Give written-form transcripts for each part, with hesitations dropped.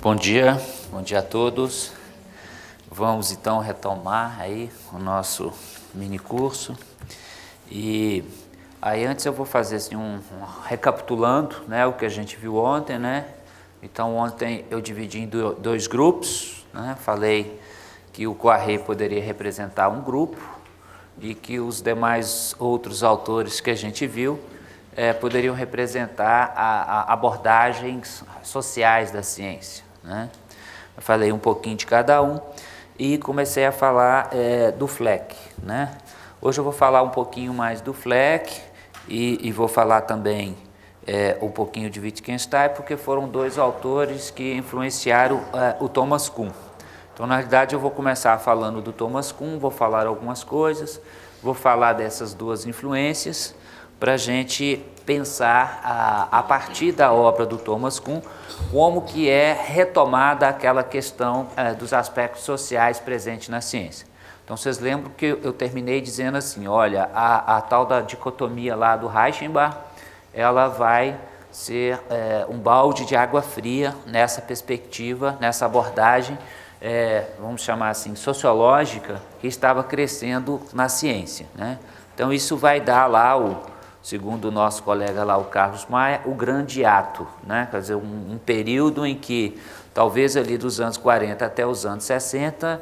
Bom dia a todos. Vamos então retomar aí o nosso mini curso. E aí antes eu vou fazer assim recapitulando, né, o que a gente viu ontem, né? Então ontem eu dividi em dois grupos, né? Falei que o Quarrey poderia representar um grupo e que os demais outros autores que a gente viu poderiam representar abordagens sociais da ciência, né? Eu falei um pouquinho de cada um e comecei a falar do Fleck, né? Hoje eu vou falar um pouquinho mais do Fleck e vou falar também um pouquinho de Wittgenstein, porque foram dois autores que influenciaram o Thomas Kuhn. Então, na realidade, eu vou começar falando do Thomas Kuhn, vou falar algumas coisas, vou falar dessas duas influências, para a gente pensar a partir da obra do Thomas Kuhn, como que é retomada aquela questão dos aspectos sociais presentes na ciência. Então, vocês lembram que eu terminei dizendo assim, olha, a tal da dicotomia lá do Reichenbach, ela vai ser um balde de água fria nessa perspectiva, nessa abordagem, vamos chamar assim, sociológica, que estava crescendo na ciência, né? Então, isso vai dar lá, segundo o nosso colega lá, o Carlos Maia, o grande ato, né? Quer dizer, um período em que, talvez ali dos anos 40 até os anos 60,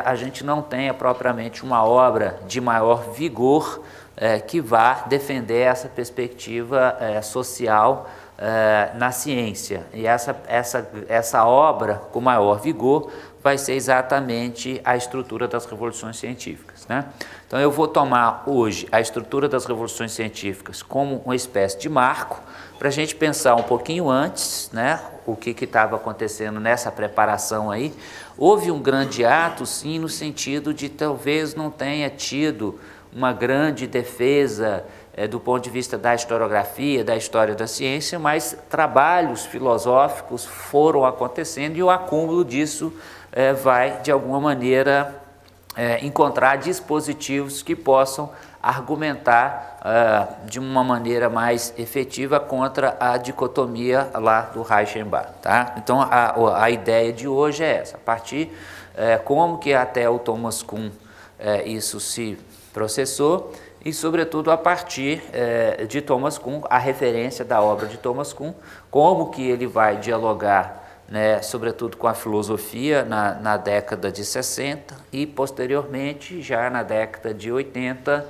a gente não tenha propriamente uma obra de maior vigor que vá defender essa perspectiva social na ciência. E essa obra com maior vigor vai ser exatamente a estrutura das revoluções científicas, né? Então eu vou tomar hoje a estrutura das revoluções científicas como uma espécie de marco para a gente pensar um pouquinho antes, né, o que estava acontecendo nessa preparação aí. Houve um grande ato, sim, no sentido de talvez não tenha tido uma grande defesa do ponto de vista da historiografia, da história da ciência, mas trabalhos filosóficos foram acontecendo e o acúmulo disso vai, de alguma maneira, encontrar dispositivos que possam argumentar de uma maneira mais efetiva contra a dicotomia lá do Reichenbach, tá? Então, a ideia de hoje é essa, a partir como que até o Thomas Kuhn isso se processou e, sobretudo, a partir de Thomas Kuhn, a referência da obra de Thomas Kuhn, como que ele vai dialogar, né, sobretudo com a filosofia na década de 60 e, posteriormente, já na década de 80,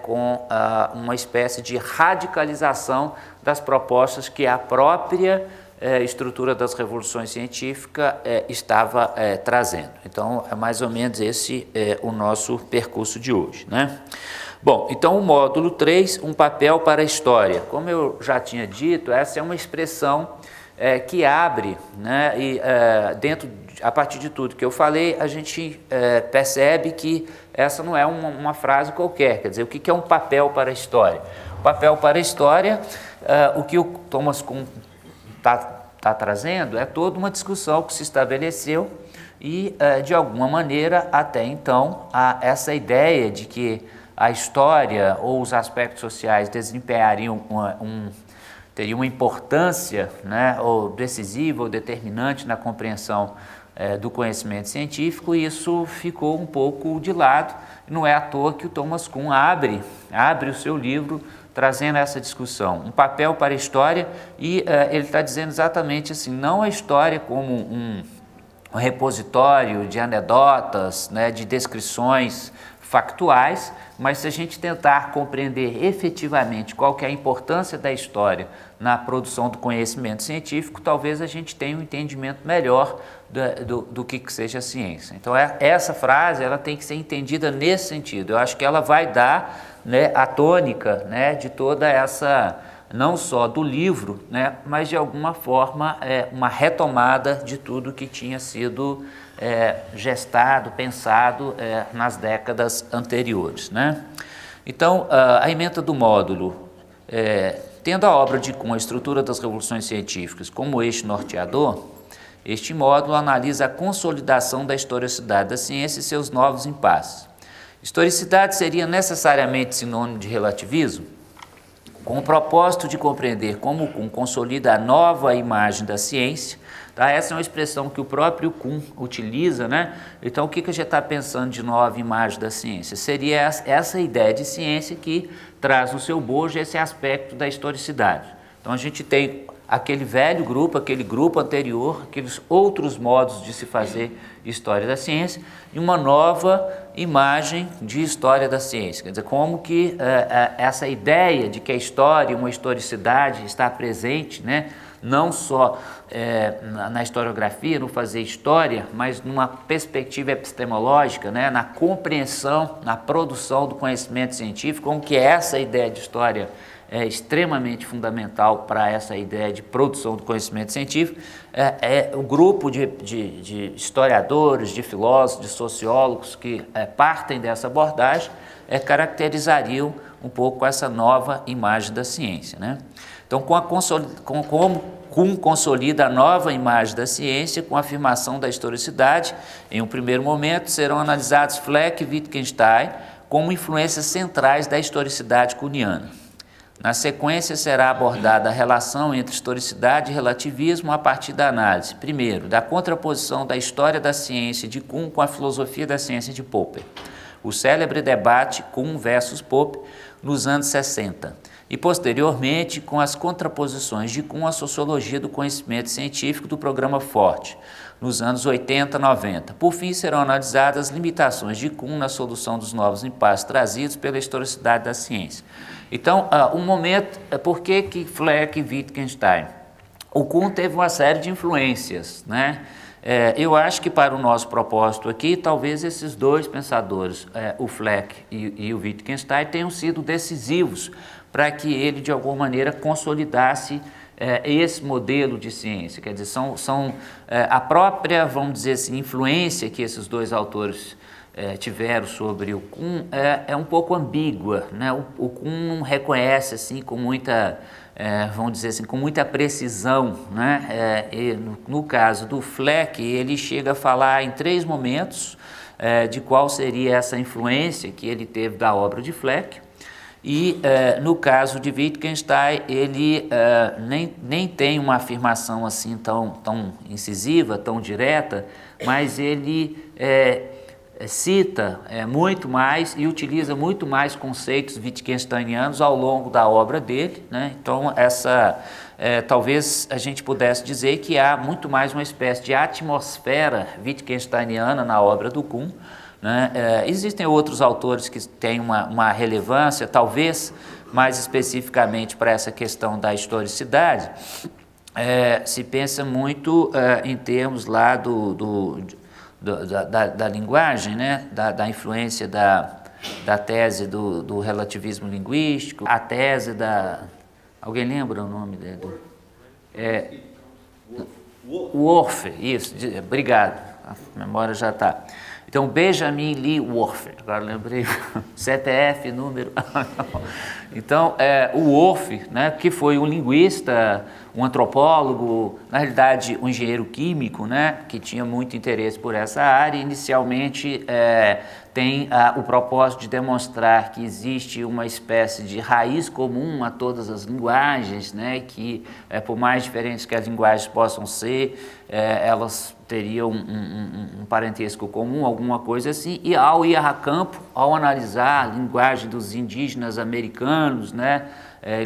com uma espécie de radicalização das propostas que a própria estrutura das revoluções científicas estava trazendo. Então, é mais ou menos esse o nosso percurso de hoje, né? Bom, então o módulo 3, um papel para a história. Como eu já tinha dito, essa é uma expressão que abre, né, e a partir de tudo que eu falei, a gente percebe que essa não é uma frase qualquer, quer dizer, o que é um papel para a história? O papel para a história, o que o Thomas Kuhn está trazendo é toda uma discussão que se estabeleceu e, de alguma maneira, até então, essa ideia de que a história ou os aspectos sociais desempenhariam teria uma importância, né, ou decisiva ou determinante na compreensão do conhecimento científico, e isso ficou um pouco de lado. Não é à toa que o Thomas Kuhn abre o seu livro trazendo essa discussão, um papel para a história, e ele está dizendo exatamente assim, não a história como um repositório de anedotas, né, de descrições factuais, mas se a gente tentar compreender efetivamente qual que é a importância da história na produção do conhecimento científico, talvez a gente tenha um entendimento melhor do que seja a ciência. Então, essa frase ela tem que ser entendida nesse sentido. Eu acho que ela vai dar, né, a tônica, né, de toda essa, não só do livro, né, mas de alguma forma uma retomada de tudo que tinha sido gestado, pensado nas décadas anteriores, né? Então, a ementa do módulo, tendo a obra de Kuhn, a estrutura das revoluções científicas, como eixo norteador, este módulo analisa a consolidação da historicidade da ciência e seus novos impasses. Historicidade seria necessariamente sinônimo de relativismo? com o propósito de compreender como o Kuhn consolida a nova imagem da ciência. Tá? Essa é uma expressão que o próprio Kuhn utiliza, né? Então, o que a gente está pensando de nova imagem da ciência? Seria essa ideia de ciência que traz no seu bojo esse aspecto da historicidade. Então, a gente tem aquele velho grupo, aquele grupo anterior, aqueles outros modos de se fazer história da ciência, e uma nova imagem de história da ciência. Quer dizer, como que essa ideia de que a história, uma historicidade está presente, né, não só na historiografia, no fazer história, mas numa perspectiva epistemológica, né, na compreensão, na produção do conhecimento científico, como que essa ideia de história é extremamente fundamental para essa ideia de produção do conhecimento científico. O grupo de historiadores, de filósofos, de sociólogos que partem dessa abordagem caracterizariam um pouco essa nova imagem da ciência, né? Então, como Kuhn consolida a nova imagem da ciência com a afirmação da historicidade, em um primeiro momento serão analisados Fleck e Wittgenstein como influências centrais da historicidade kuhniana. Na sequência, será abordada a relação entre historicidade e relativismo a partir da análise, primeiro, da contraposição da história da ciência de Kuhn com a filosofia da ciência de Popper, o célebre debate Kuhn versus Popper nos anos 60, e posteriormente com as contraposições de Kuhn à sociologia do conhecimento científico do programa Forte, nos anos 80 e 90. Por fim, serão analisadas as limitações de Kuhn na solução dos novos impasses trazidos pela historicidade da ciência. Então, por que Fleck e Wittgenstein? O Kuhn teve uma série de influências, né? Eu acho que para o nosso propósito aqui, talvez esses dois pensadores, o Fleck e o Wittgenstein, tenham sido decisivos para que ele, de alguma maneira, consolidasse esse modelo de ciência. Quer dizer, a própria, vamos dizer assim, influência que esses dois autores tiveram sobre o Kuhn um pouco ambígua, né? O Kuhn não reconhece assim com muita, vamos dizer assim, com muita precisão, né? No caso do Fleck, ele chega a falar em 3 momentos de qual seria essa influência que ele teve da obra de Fleck. E no caso de Wittgenstein, ele nem tem uma afirmação assim tão incisiva, tão direta, mas ele cita muito mais e utiliza muito mais conceitos wittgensteinianos ao longo da obra dele, né? Então, talvez a gente pudesse dizer que há muito mais uma espécie de atmosfera wittgensteiniana na obra do Kuhn, né? Existem outros autores que têm uma relevância, talvez mais especificamente para essa questão da historicidade. Se pensa muito em termos lá da linguagem, né? da influência da tese do relativismo linguístico, a tese da... Alguém lembra o nome dele? Worf, isso, obrigado, a memória já está. Então, Benjamin Lee Worf, agora lembrei, CPF, número... Então, o Worf, né, que foi um linguista, um antropólogo, na realidade um engenheiro químico, né, que tinha muito interesse por essa área, inicialmente tem o propósito de demonstrar que existe uma espécie de raiz comum a todas as linguagens, né, que por mais diferentes que as linguagens possam ser, elas teriam um parentesco comum, alguma coisa assim, e ao ir a campo, ao analisar a linguagem dos indígenas americanos, né,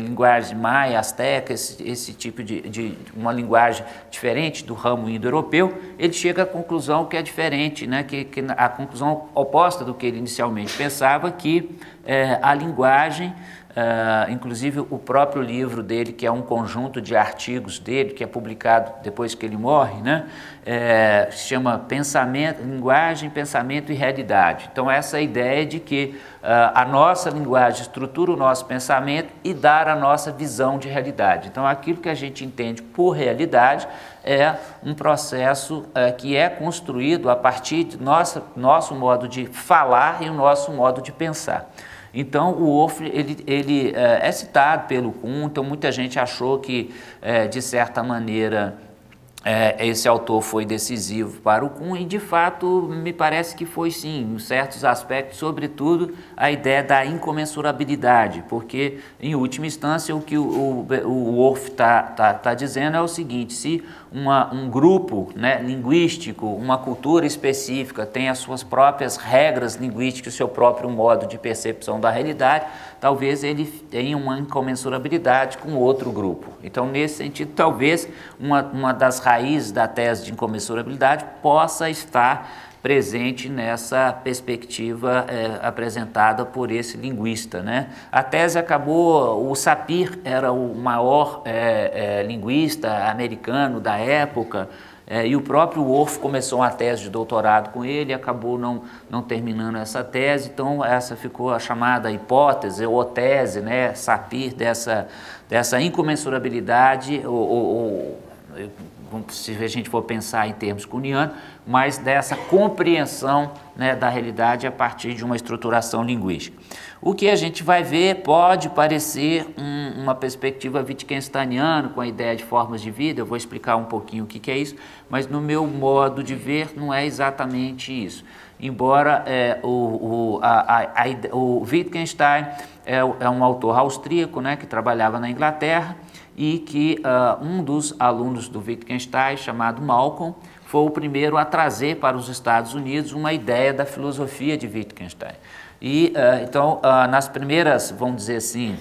linguagem maia, asteca, esse tipo de uma linguagem diferente do ramo indo-europeu, ele chega à conclusão que é diferente, né, que a conclusão oposta do que ele inicialmente pensava, que a linguagem, inclusive o próprio livro dele, que é um conjunto de artigos dele, que é publicado depois que ele morre, né, se chama Pensamento, Linguagem, Pensamento e Realidade. Então, essa ideia de que a nossa linguagem estrutura o nosso pensamento e dá a nossa visão de realidade. Então, aquilo que a gente entende por realidade é um processo que é construído a partir do nosso modo de falar e o nosso modo de pensar. Então, o Worf, ele é citado pelo Kuhn, então muita gente achou que, de certa maneira, esse autor foi decisivo para o Kuhn e, de fato, me parece que foi sim, em certos aspectos, sobretudo a ideia da incomensurabilidade, porque, em última instância, o que o Wolff tá dizendo é o seguinte: se um grupo, né, linguístico, uma cultura específica tem as suas próprias regras linguísticas, o seu próprio modo de percepção da realidade, talvez ele tenha uma incomensurabilidade com outro grupo. Então, nesse sentido, talvez uma das raízes da tese de incomensurabilidade possa estar presente nessa perspectiva apresentada por esse linguista, né? A tese acabou, o Sapir era o maior linguista americano da época, e o próprio Wolff começou uma tese de doutorado com ele, acabou não terminando essa tese, então essa ficou a chamada hipótese ou tese, né, Sapir, dessa incomensurabilidade, se a gente for pensar em termos kuhnianos, mas dessa compreensão, né, da realidade a partir de uma estruturação linguística. O que a gente vai ver pode parecer uma perspectiva wittgensteiniana, com a ideia de formas de vida. Eu vou explicar um pouquinho o que é isso, mas no meu modo de ver não é exatamente isso. Embora o Wittgenstein é um autor austríaco, né, que trabalhava na Inglaterra, e que um dos alunos do Wittgenstein, chamado Malcolm, foi o primeiro a trazer para os Estados Unidos uma ideia da filosofia de Wittgenstein. E então, nas primeiras, vamos dizer assim,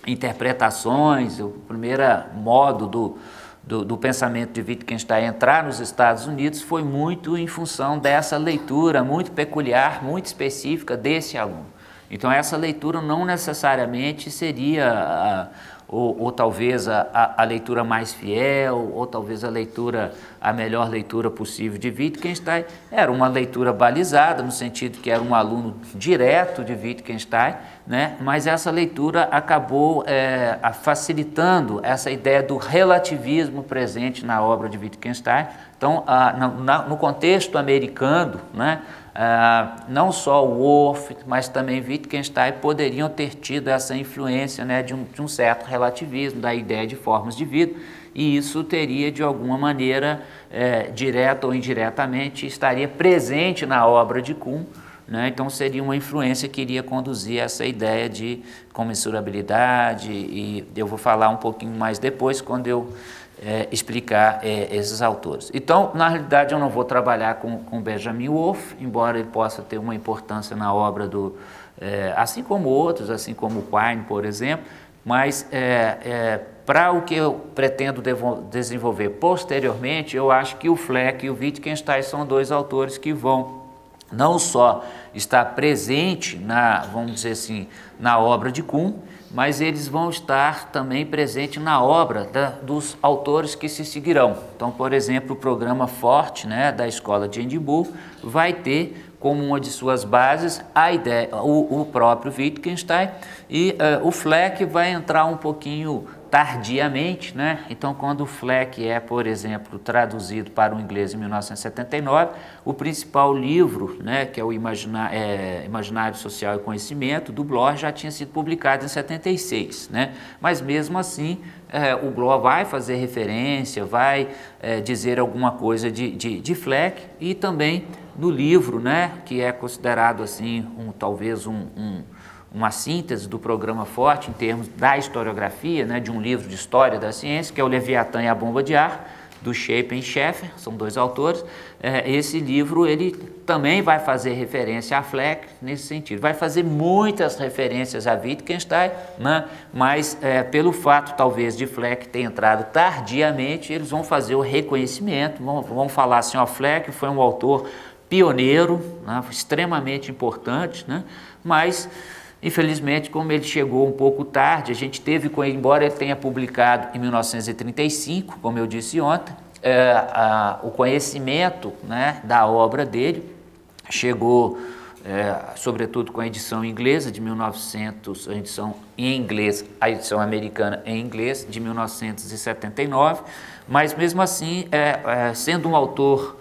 interpretações, o primeiro modo do pensamento de Wittgenstein entrar nos Estados Unidos foi muito em função dessa leitura muito peculiar, muito específica desse aluno. Então, essa leitura não necessariamente seria ou talvez a leitura mais fiel, ou talvez a melhor leitura possível de Wittgenstein. Era uma leitura balizada, no sentido que era um aluno direto de Wittgenstein, né? Mas essa leitura acabou facilitando essa ideia do relativismo presente na obra de Wittgenstein. Então, no contexto americano, né, não só o Wolff, mas também Wittgenstein poderiam ter tido essa influência, né, de um certo relativismo, da ideia de formas de vida, e isso teria, de alguma maneira, direta ou indiretamente, estaria presente na obra de Kuhn, né? Então seria uma influência que iria conduzir essa ideia de comensurabilidade, e eu vou falar um pouquinho mais depois, quando eu explicar esses autores. Então, na realidade, eu não vou trabalhar com Benjamin Wolff, embora ele possa ter uma importância na obra assim como outros, assim como o Quine, por exemplo, mas para o que eu pretendo desenvolver posteriormente, eu acho que o Fleck e o Wittgenstein são dois autores que vão não só estar presente vamos dizer assim, na obra de Kuhn, mas eles vão estar também presentes na obra dos autores que se seguirão. Então, por exemplo, o programa Forte, né, da Escola de Edimburgo, vai ter como uma de suas bases a ideia, o próprio Wittgenstein, e o Fleck vai entrar um pouquinho tardiamente, né? Então, quando o Fleck por exemplo, traduzido para o inglês em 1979, o principal livro, né, que é o Imaginário Social e Conhecimento, do Bloch, já tinha sido publicado em 76, né? Mas mesmo assim, o Bloch vai fazer referência, vai dizer alguma coisa de Fleck, e também no livro, né, que é considerado assim, talvez uma síntese do programa Forte em termos da historiografia, né, de um livro de história da ciência, que é o Leviatã e a Bomba de Ar, do Shapen e Scheffer, são dois autores. Esse livro ele também vai fazer referência a Fleck nesse sentido, vai fazer muitas referências a Wittgenstein, né, mas pelo fato talvez de Fleck ter entrado tardiamente, eles vão fazer o reconhecimento, vão falar assim, Fleck foi um autor pioneiro, né, extremamente importante, né, mas infelizmente, como ele chegou um pouco tarde, a gente teve com ele, embora ele tenha publicado em 1935, como eu disse ontem, o conhecimento, né, da obra dele chegou, sobretudo com a edição inglesa de 1900, a edição em inglês, a edição americana em inglês de 1979, mas mesmo assim, sendo um autor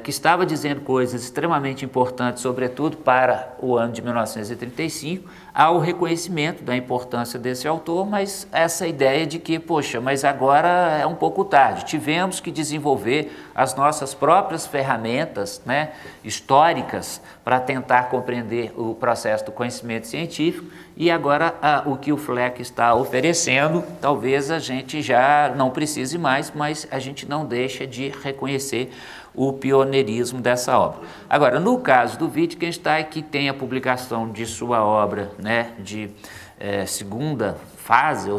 que estava dizendo coisas extremamente importantes, sobretudo para o ano de 1935, há o reconhecimento da importância desse autor, mas essa ideia de que, poxa, mas agora é um pouco tarde, tivemos que desenvolver as nossas próprias ferramentas, né, históricas para tentar compreender o processo do conhecimento científico, e agora o que o Fleck está oferecendo, talvez a gente já não precise mais, mas a gente não deixa de reconhecer o pioneirismo dessa obra. Agora, no caso do Wittgenstein, que tem a publicação de sua obra, né, de segunda fase, ou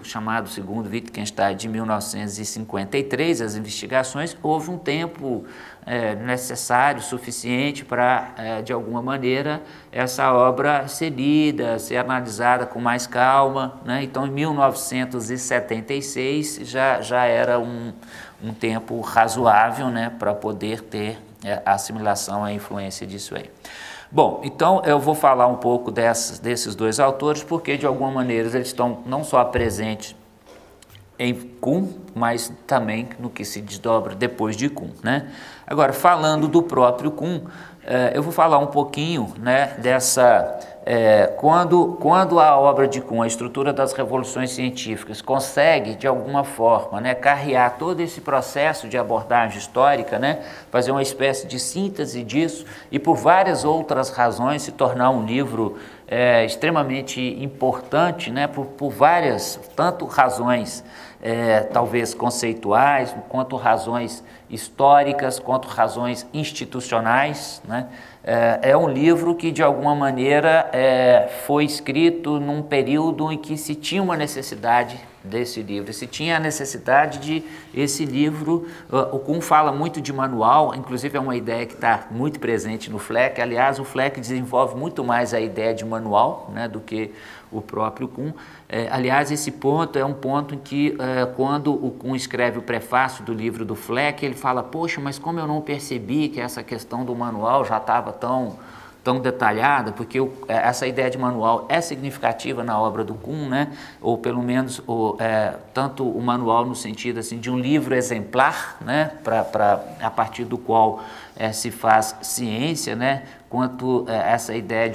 chamado segundo Wittgenstein, de 1953, as investigações, houve um tempo necessário, suficiente para, de alguma maneira, essa obra ser lida, ser analisada com mais calma, né? Então, em 1976, já era um tempo razoável, né, para poder ter a assimilação, a influência disso aí. Bom, então eu vou falar um pouco desses dois autores, porque de alguma maneira eles estão não só presentes em Kuhn, mas também no que se desdobra depois de Kuhn, né? Agora, falando do próprio Kuhn, eu vou falar um pouquinho, né, dessa... quando a obra de Kuhn, a estrutura das revoluções científicas, consegue, de alguma forma, né, carrear todo esse processo de abordagem histórica, né, fazer uma espécie de síntese disso e, por várias outras razões, se tornar um livro extremamente importante, né, por várias, tanto razões talvez conceituais, quanto razões históricas, quanto razões institucionais, né? É um livro que, de alguma maneira, foi escrito num período em que se tinha uma necessidade desse livro, se tinha a necessidade de esse livro. O Kuhn fala muito de manual, inclusive é uma ideia que está muito presente no Fleck. Aliás, o Fleck desenvolve muito mais a ideia de manual, né, do que o próprio Kuhn. Aliás, esse ponto é um ponto em que, quando o Kuhn escreve o prefácio do livro do Fleck, ele fala, poxa, mas como eu não percebi que essa questão do manual já estava tão detalhada, porque essa ideia de manual é significativa na obra do Kuhn, né? Ou pelo menos tanto o manual no sentido assim, de um livro exemplar, né? A partir do qual se faz ciência, né? Quanto essa ideia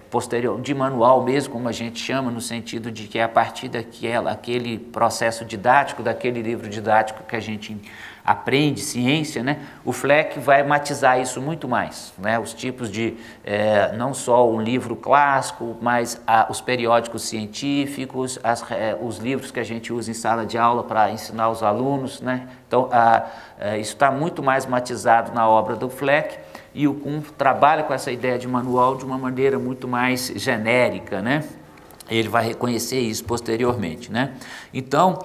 posterior, de manual mesmo, como a gente chama, no sentido de que é a partir daquele processo didático, daquele livro didático que a gente aprende ciência, né? O Fleck vai matizar isso muito mais, né? Os tipos de, não só um livro clássico, mas os periódicos científicos, os livros que a gente usa em sala de aula para ensinar os alunos, né? Então, isso está muito mais matizado na obra do Fleck, e o Kuhn trabalha com essa ideia de manual de uma maneira muito mais genérica, né? Ele vai reconhecer isso posteriormente, né? Então,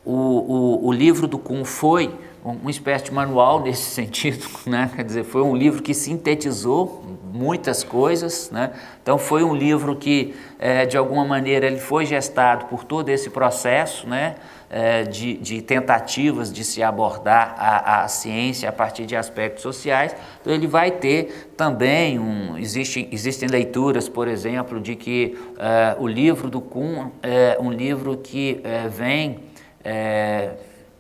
o livro do Kuhn foi uma espécie de manual nesse sentido, né? Quer dizer, foi um livro que sintetizou muitas coisas, né? Então foi um livro que, de alguma maneira, ele foi gestado por todo esse processo, né? De tentativas de se abordar a ciência a partir de aspectos sociais. Então ele vai ter também, existem leituras, por exemplo, de que o livro do Kuhn é um livro que vem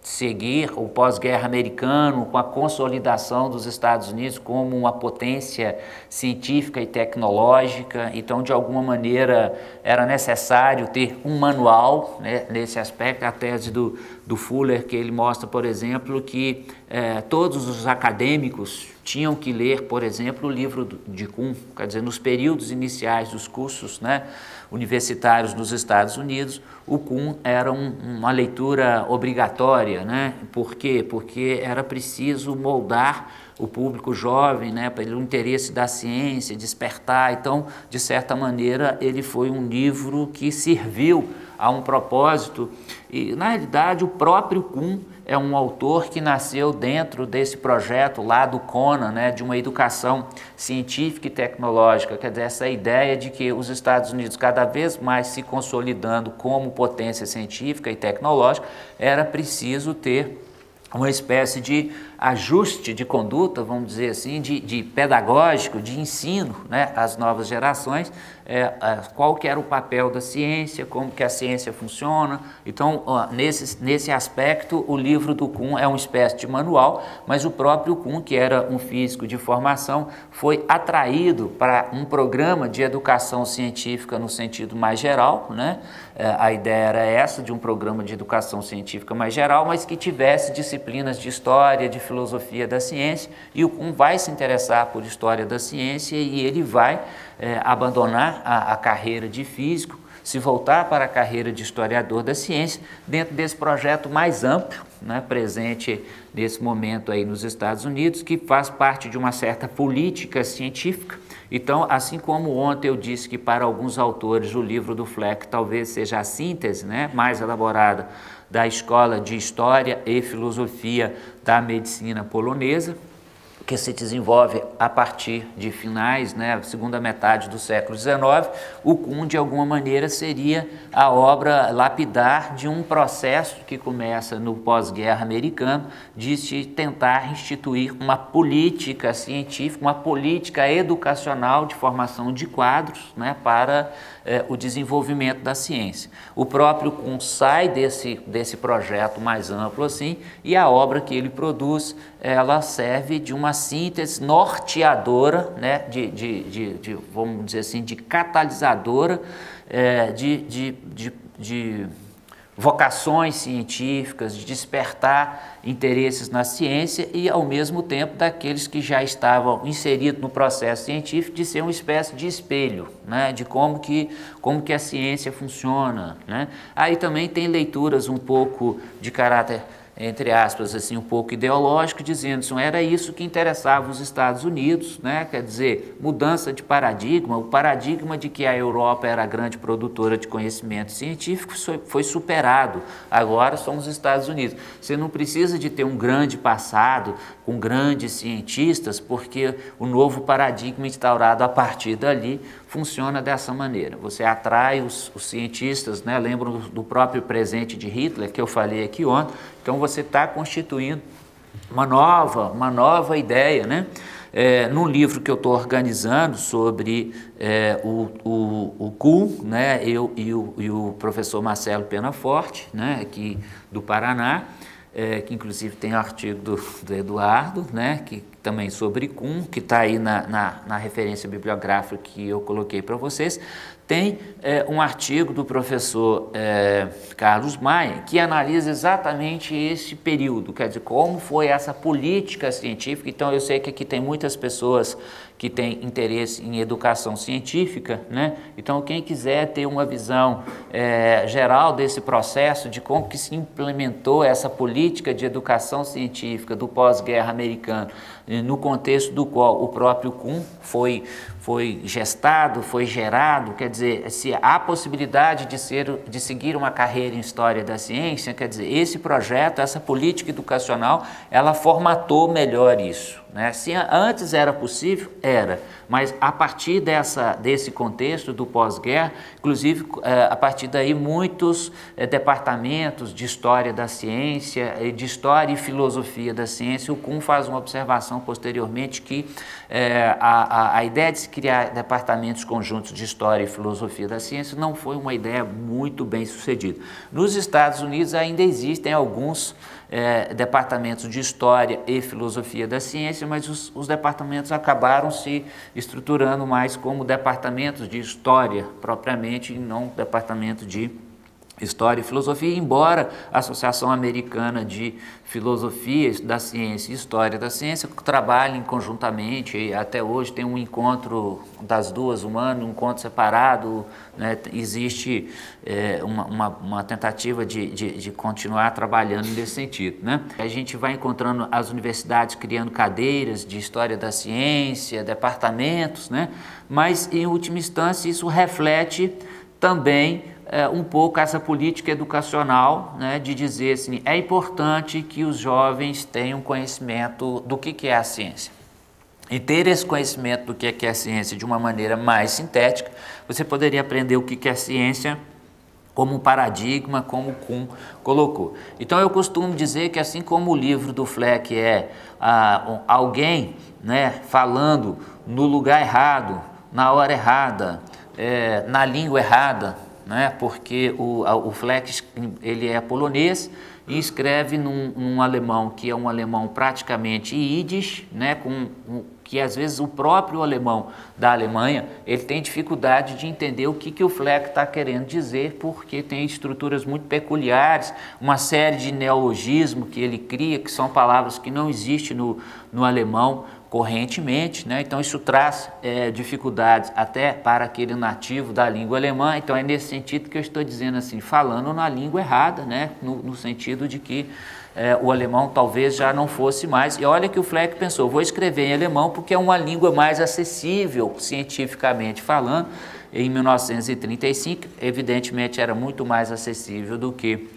seguir o pós-guerra americano com a consolidação dos Estados Unidos como uma potência científica e tecnológica. Então, de alguma maneira, era necessário ter um manual, né, nesse aspecto. A tese do Fuller, que ele mostra, por exemplo, que todos os acadêmicos tinham que ler, por exemplo, o livro de Kuhn, quer dizer, nos períodos iniciais dos cursos, né, universitários nos Estados Unidos, o Kuhn era uma leitura obrigatória, né? Por quê? Porque era preciso moldar o público jovem, né, para o interesse da ciência, despertar. Então, de certa maneira, ele foi um livro que serviu a um propósito, e na realidade o próprio Kuhn é um autor que nasceu dentro desse projeto lá do Conan, né, de uma educação científica e tecnológica. Quer dizer, essa ideia de que os Estados Unidos cada vez mais se consolidando como potência científica e tecnológica, era preciso ter uma espécie de ajuste de conduta, vamos dizer assim, de pedagógico, de ensino, né, às novas gerações, qual que era o papel da ciência, como que a ciência funciona. Então, nesse aspecto, o livro do Kuhn é uma espécie de manual, mas o próprio Kuhn, que era um físico de formação, foi atraído para um programa de educação científica no sentido mais geral, né? A ideia era essa, de um programa de educação científica mais geral, mas que tivesse disciplinas de história, de filosofia da ciência, e o Kuhn vai se interessar por história da ciência e ele vai abandonar a carreira de físico, se voltar para a carreira de historiador da ciência, dentro desse projeto mais amplo, né, presente nesse momento aí nos Estados Unidos, que faz parte de uma certa política científica. Então, assim como ontem eu disse que para alguns autores o livro do Fleck talvez seja a síntese, né, mais elaborada da escola de História e Filosofia da medicina polonesa, que se desenvolve a partir de finais, né, segunda metade do século XIX, o Kuhn, de alguma maneira, seria a obra lapidar de um processo que começa no pós-guerra americano, de se tentar instituir uma política científica, uma política educacional de formação de quadros, né, para o desenvolvimento da ciência. O próprio Kuhn sai desse projeto mais amplo assim, e a obra que ele produz, ela serve de uma síntese norteadora, né, vamos dizer assim, de catalisadora de vocações científicas, de despertar interesses na ciência e, ao mesmo tempo, daqueles que já estavam inseridos no processo científico, de ser uma espécie de espelho, né, de como que a ciência funciona, né. Aí também tem leituras um pouco de caráter, entre aspas, assim, um pouco ideológico, dizendo que era isso que interessava os Estados Unidos, né? Quer dizer, mudança de paradigma, o paradigma de que a Europa era a grande produtora de conhecimento científico foi superado, agora somos os Estados Unidos. Você não precisa de ter um grande passado com grandes cientistas, porque o novo paradigma instaurado a partir dali funciona dessa maneira. Você atrai os cientistas, né? Lembro do próprio presente de Hitler, que eu falei aqui ontem. Então você está constituindo uma nova ideia, né? Num livro que eu estou organizando sobre o Kuhn, né? Eu e o professor Marcelo Penaforte, né? Aqui do Paraná, que inclusive tem artigo do Eduardo, né? Que também sobre Kuhn, que está aí na referência bibliográfica que eu coloquei para vocês. Tem um artigo do professor Carlos Maia, que analisa exatamente esse período, quer dizer, como foi essa política científica. Então, eu sei que aqui tem muitas pessoas que têm interesse em educação científica, né? Então, quem quiser ter uma visão geral desse processo, de como que se implementou essa política de educação científica do pós-guerra americano, no contexto do qual o próprio Kuhn foi gestado, foi gerado, quer dizer, se há possibilidade de seguir uma carreira em História da Ciência, quer dizer, esse projeto, essa política educacional, ela formatou melhor isso, né? Se antes era possível, era, mas a partir desse contexto do pós-guerra, inclusive a partir daí muitos departamentos de História da Ciência, de História e Filosofia da Ciência, o Kuhn faz uma observação posteriormente que a ideia de se criar departamentos conjuntos de História e Filosofia da Ciência não foi uma ideia muito bem sucedida. Nos Estados Unidos ainda existem alguns departamentos de História e Filosofia da Ciência, mas os departamentos acabaram se estruturando mais como departamentos de História propriamente, e não departamento de História e Filosofia, embora a Associação Americana de Filosofia da Ciência e História da Ciência trabalhem conjuntamente, e até hoje tem um encontro das duas, um encontro separado, né? Existe uma tentativa de continuar trabalhando nesse sentido, né? A gente vai encontrando as universidades criando cadeiras de História da Ciência, departamentos, né? Mas, em última instância, isso reflete também um pouco essa política educacional, né, de dizer assim, é importante que os jovens tenham conhecimento do que é a ciência. E ter esse conhecimento do que é a ciência de uma maneira mais sintética, você poderia aprender o que é a ciência como um paradigma, como Kuhn colocou. Então eu costumo dizer que assim como o livro do Fleck é alguém, né, falando no lugar errado, na hora errada, na língua errada, né, porque o Fleck ele é polonês e escreve num alemão que é um alemão praticamente Yiddish, né, que às vezes o próprio alemão da Alemanha ele tem dificuldade de entender o que o Fleck está querendo dizer, porque tem estruturas muito peculiares, uma série de neologismos que ele cria, que são palavras que não existem no alemão correntemente, né? Então isso traz dificuldades até para aquele nativo da língua alemã. Então é nesse sentido que eu estou dizendo assim, falando na língua errada, né? No sentido de que o alemão talvez já não fosse mais. E olha que o Fleck pensou, vou escrever em alemão porque é uma língua mais acessível cientificamente falando. Em 1935, evidentemente era muito mais acessível do que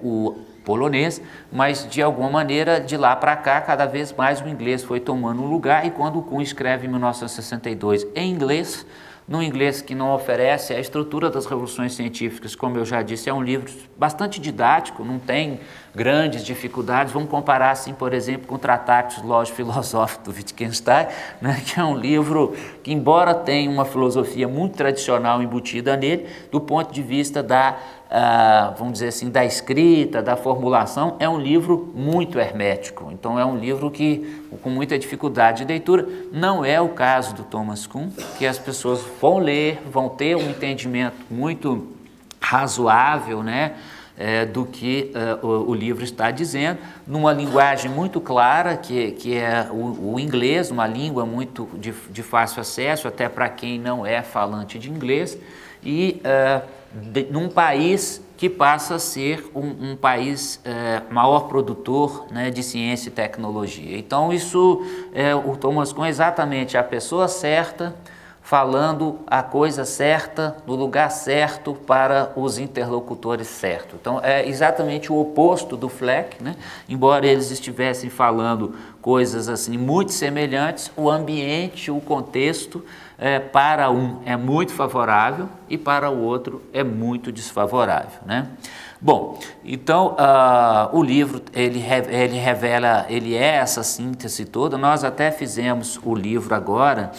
o polonês, mas de alguma maneira de lá para cá cada vez mais o inglês foi tomando lugar, e quando o Kuhn escreve em 1962 em inglês, no inglês que não oferece a estrutura das revoluções científicas, como eu já disse, é um livro bastante didático, não tem grandes dificuldades. Vamos comparar assim, por exemplo, com o Tratatus Lógico-Filosófico do Wittgenstein, né, que é um livro que, embora tenha uma filosofia muito tradicional embutida nele, do ponto de vista vamos dizer assim, da escrita, da formulação, é um livro muito hermético. Então é um livro que, com muita dificuldade de leitura, não é o caso do Thomas Kuhn, que as pessoas vão ler, vão ter um entendimento muito razoável, né, do que o livro está dizendo, numa linguagem muito clara, que é o inglês, uma língua muito de fácil acesso, até para quem não é falante de inglês, e num país que passa a ser um país maior produtor, né, de ciência e tecnologia. Então isso, o Thomas Kuhn é exatamente a pessoa certa, falando a coisa certa, no lugar certo, para os interlocutores certos. Então é exatamente o oposto do Fleck, né? Embora eles estivessem falando coisas assim muito semelhantes, o ambiente, o contexto, para um é muito favorável e para o outro é muito desfavorável, né? Bom, então o livro ele revela, ele é essa síntese toda. Nós até fizemos o livro agora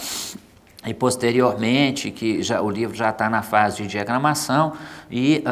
e posteriormente, que o livro já está na fase de diagramação, e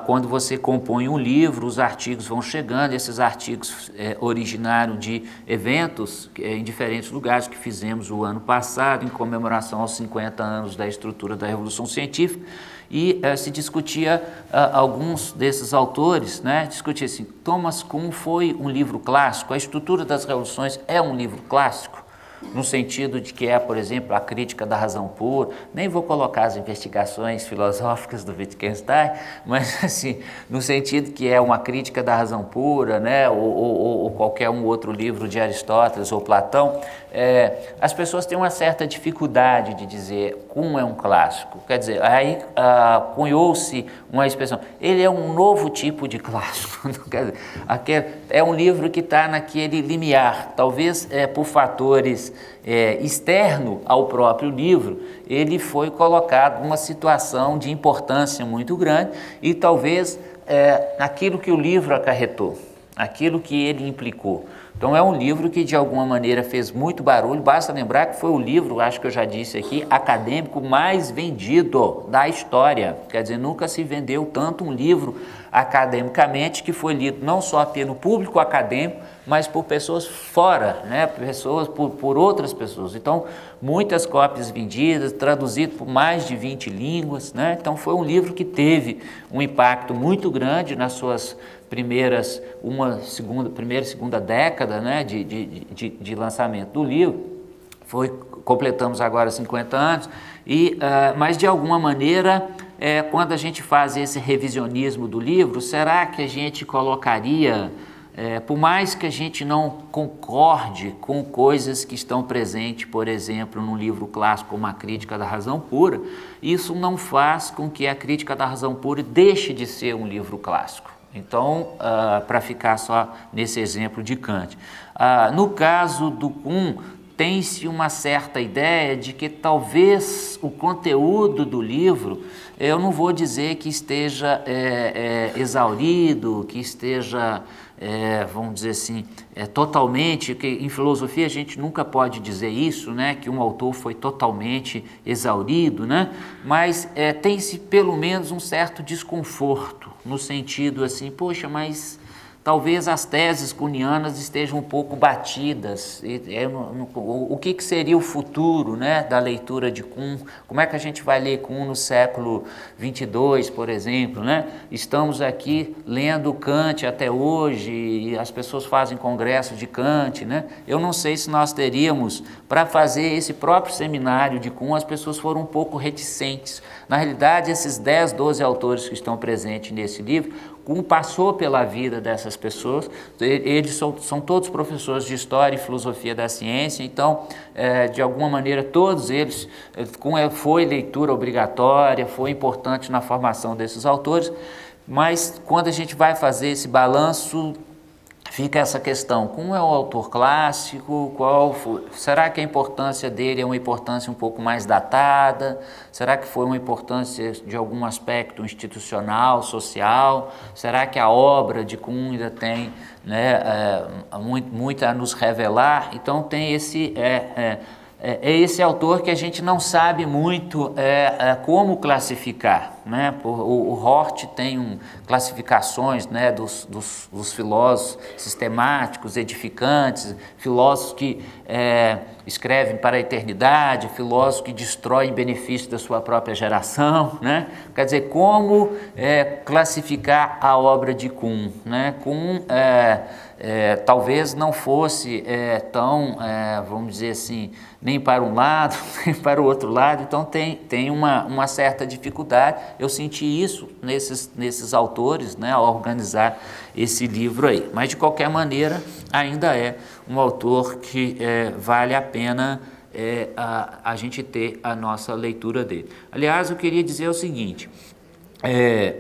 quando você compõe um livro, os artigos vão chegando. Esses artigos originaram de eventos em diferentes lugares que fizemos o ano passado, em comemoração aos 50 anos da estrutura da Revolução Científica, e se discutia alguns desses autores, né, discutia assim, Thomas Kuhn foi um livro clássico, a estrutura das revoluções é um livro clássico, no sentido de que por exemplo, a crítica da razão pura. Nem vou colocar as investigações filosóficas do Wittgenstein, mas assim, no sentido que é uma crítica da razão pura, né, ou qualquer outro livro de Aristóteles ou Platão, as pessoas têm uma certa dificuldade de dizer Kuhn é um clássico. Quer dizer, aí cunhou-se uma expressão, ele é um novo tipo de clássico. Quer dizer, é um livro que está naquele limiar, talvez por fatores externo ao próprio livro, ele foi colocado numa situação de importância muito grande e talvez aquilo que o livro acarretou, aquilo que ele implicou. Então é um livro que de alguma maneira fez muito barulho. Basta lembrar que foi o livro, acho que eu já disse aqui, acadêmico mais vendido da história. Quer dizer, nunca se vendeu tanto um livro academicamente que foi lido não só pelo público acadêmico, mas por pessoas fora, né? Pessoas por outras pessoas. Então, muitas cópias vendidas, traduzido por mais de 20 línguas, né? Então foi um livro que teve um impacto muito grande nas suas primeira e segunda década, né, de lançamento do livro. Completamos agora 50 anos, mas de alguma maneira, quando a gente faz esse revisionismo do livro, será que a gente colocaria, por mais que a gente não concorde com coisas que estão presentes, por exemplo, num livro clássico como a Crítica da Razão Pura, isso não faz com que a Crítica da Razão Pura deixe de ser um livro clássico. Então, para ficar só nesse exemplo de Kant. No caso do Kuhn, tem-se uma certa ideia de que talvez o conteúdo do livro, eu não vou dizer que esteja exaurido, que esteja, vamos dizer assim, totalmente, que em filosofia a gente nunca pode dizer isso, né, que um autor foi totalmente exaurido, né, mas tem-se pelo menos um certo desconforto, no sentido assim, poxa, mas talvez as teses kuhnianas estejam um pouco batidas. O que seria o futuro, né, da leitura de Kuhn? Como é que a gente vai ler Kuhn no século 22, por exemplo? Né? Estamos aqui lendo Kant até hoje e as pessoas fazem congresso de Kant. Né? Eu não sei se nós teríamos, para fazer esse próprio seminário de Kuhn, as pessoas foram um pouco reticentes. Na realidade, esses 10, 12 autores que estão presentes nesse livro, Kuhn passou pela vida dessas pessoas, eles são todos professores de História e Filosofia da Ciência, então, de alguma maneira, todos eles, Kuhn foi leitura obrigatória, foi importante na formação desses autores, mas quando a gente vai fazer esse balanço, fica essa questão, Kuhn é o autor clássico, será que a importância dele é uma importância um pouco mais datada? Será que foi uma importância de algum aspecto institucional, social? Será que a obra de Kuhn ainda tem, né, muito a nos revelar? Então tem esse autor que a gente não sabe muito como classificar, né? O Hort tem classificações, né, dos filósofos sistemáticos, edificantes, filósofos que escrevem para a eternidade, filósofos que destroem em benefício da sua própria geração, né? Quer dizer, como classificar a obra de Kuhn, né? Kuhn talvez não fosse tão, vamos dizer assim, nem para um lado, nem para o outro lado, então tem uma certa dificuldade. Eu senti isso nesses autores, né, ao organizar esse livro aí. Mas, de qualquer maneira, ainda é um autor que vale a pena a gente ter a nossa leitura dele. Aliás, eu queria dizer o seguinte,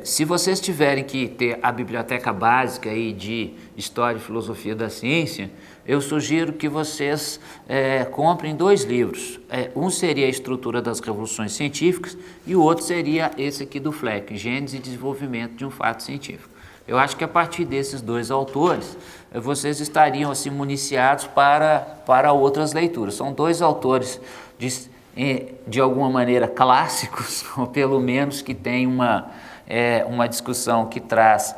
se vocês tiverem que ter a biblioteca básica aí de História e Filosofia da Ciência, eu sugiro que vocês comprem 2 livros. Um seria a Estrutura das Revoluções Científicas e o outro seria esse aqui do Fleck, Gênese e Desenvolvimento de um Fato Científico. Eu acho que a partir desses 2 autores, vocês estariam assim municiados para outras leituras. São 2 autores de alguma maneira clássicos, ou pelo menos que tem uma discussão que traz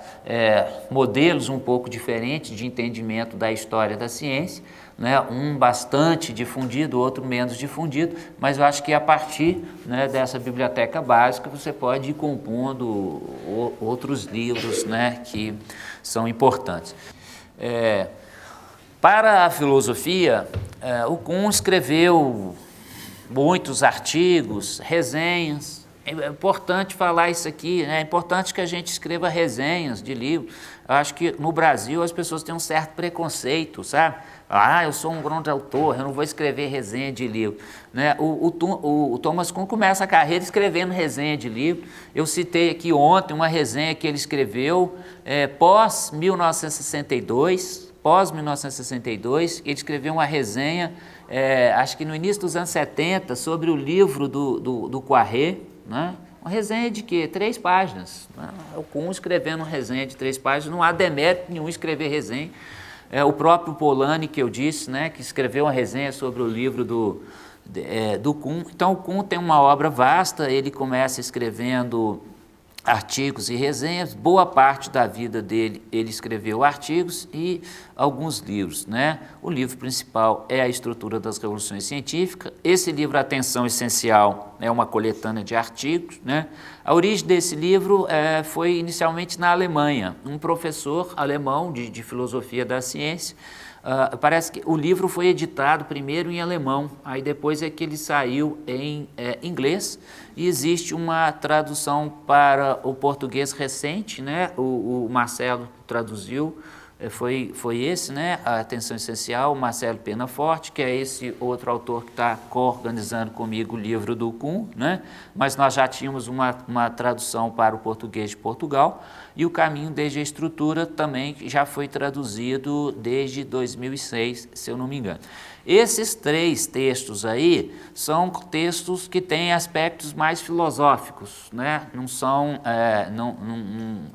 modelos um pouco diferentes de entendimento da história da ciência, né? Um bastante difundido, outro menos difundido, mas eu acho que a partir, né, dessa biblioteca básica você pode ir compondo outros livros, né, que são importantes. Para a filosofia, o Kuhn escreveu muitos artigos, resenhas. É importante falar isso aqui, né? É importante que a gente escreva resenhas de livros. Eu acho que no Brasil as pessoas têm um certo preconceito, sabe? Eu sou um grande autor, eu não vou escrever resenha de livro. Né? O Thomas Kuhn começa a carreira escrevendo resenha de livro. Eu citei aqui ontem uma resenha que ele escreveu pós-1962, ele escreveu uma resenha, acho que no início dos anos 70, sobre o livro do Poiré, né? Uma resenha de quê? 3 páginas. Né? O Kuhn escrevendo uma resenha de 3 páginas, não há demérito nenhum escrever resenha. O próprio Polanyi, que eu disse, né, que escreveu uma resenha sobre o livro do Kuhn. Então, o Kuhn tem uma obra vasta, ele começa escrevendo artigos e resenhas, boa parte da vida dele ele escreveu artigos e alguns livros, né? O livro principal é A Estrutura das Revoluções Científicas. Esse livro, Atenção Essencial, é uma coletânea de artigos, né? A origem desse livro foi inicialmente na Alemanha. Um professor alemão de filosofia da ciência, parece que o livro foi editado primeiro em alemão, aí depois é que ele saiu em inglês, e existe uma tradução para o português recente, né? O Marcelo traduziu, foi esse, né? A Atenção Essencial, o Marcelo Penaforte, que é esse outro autor que está co-organizando comigo o livro do Kuhn, né? Mas nós já tínhamos uma tradução para o português de Portugal, e o Caminho desde a Estrutura também já foi traduzido desde 2006, se eu não me engano. Esses 3 textos aí são textos que têm aspectos mais filosóficos, né? Não são,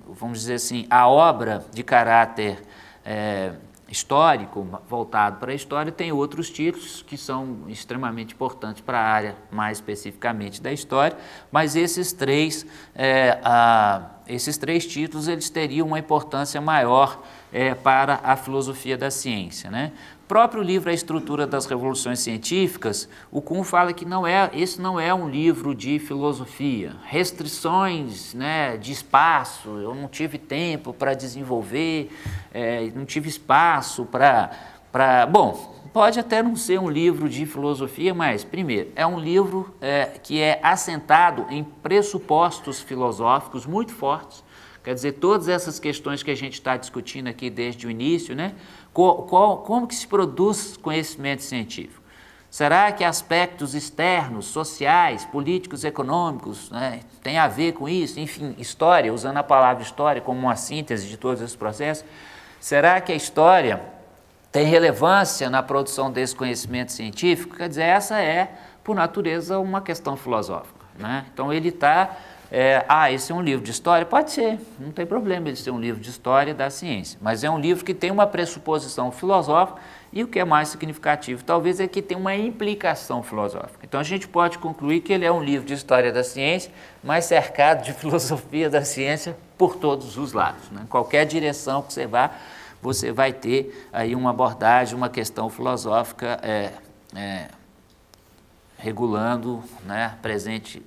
vamos dizer assim, a obra de caráter histórico, voltado para a história, tem outros títulos que são extremamente importantes para a área, mais especificamente da história, mas esses três títulos eles teriam uma importância maior para a filosofia da ciência, né? O próprio livro A Estrutura das Revoluções Científicas, o Kuhn fala que esse não é um livro de filosofia, restrições, né, de espaço, eu não tive tempo para desenvolver, não tive espaço bom, pode até não ser um livro de filosofia, mas, primeiro, é um livro que é assentado em pressupostos filosóficos muito fortes. Quer dizer, todas essas questões que a gente está discutindo aqui desde o início, né? Como que se produz conhecimento científico? Será que aspectos externos, sociais, políticos, econômicos, né, tem a ver com isso? Enfim, história, usando a palavra história como uma síntese de todos esses processos, será que a história tem relevância na produção desse conhecimento científico? Quer dizer, essa é, por natureza, uma questão filosófica, né? Então, ele está... esse é um livro de história? Pode ser, não tem problema ele ser um livro de história da ciência, mas é um livro que tem uma pressuposição filosófica e o que é mais significativo, talvez, é que tem uma implicação filosófica. Então, a gente pode concluir que ele é um livro de história da ciência, mas cercado de filosofia da ciência por todos os lados, né? Qualquer direção que você vá, você vai ter aí uma abordagem, uma questão filosófica regulando, né, presente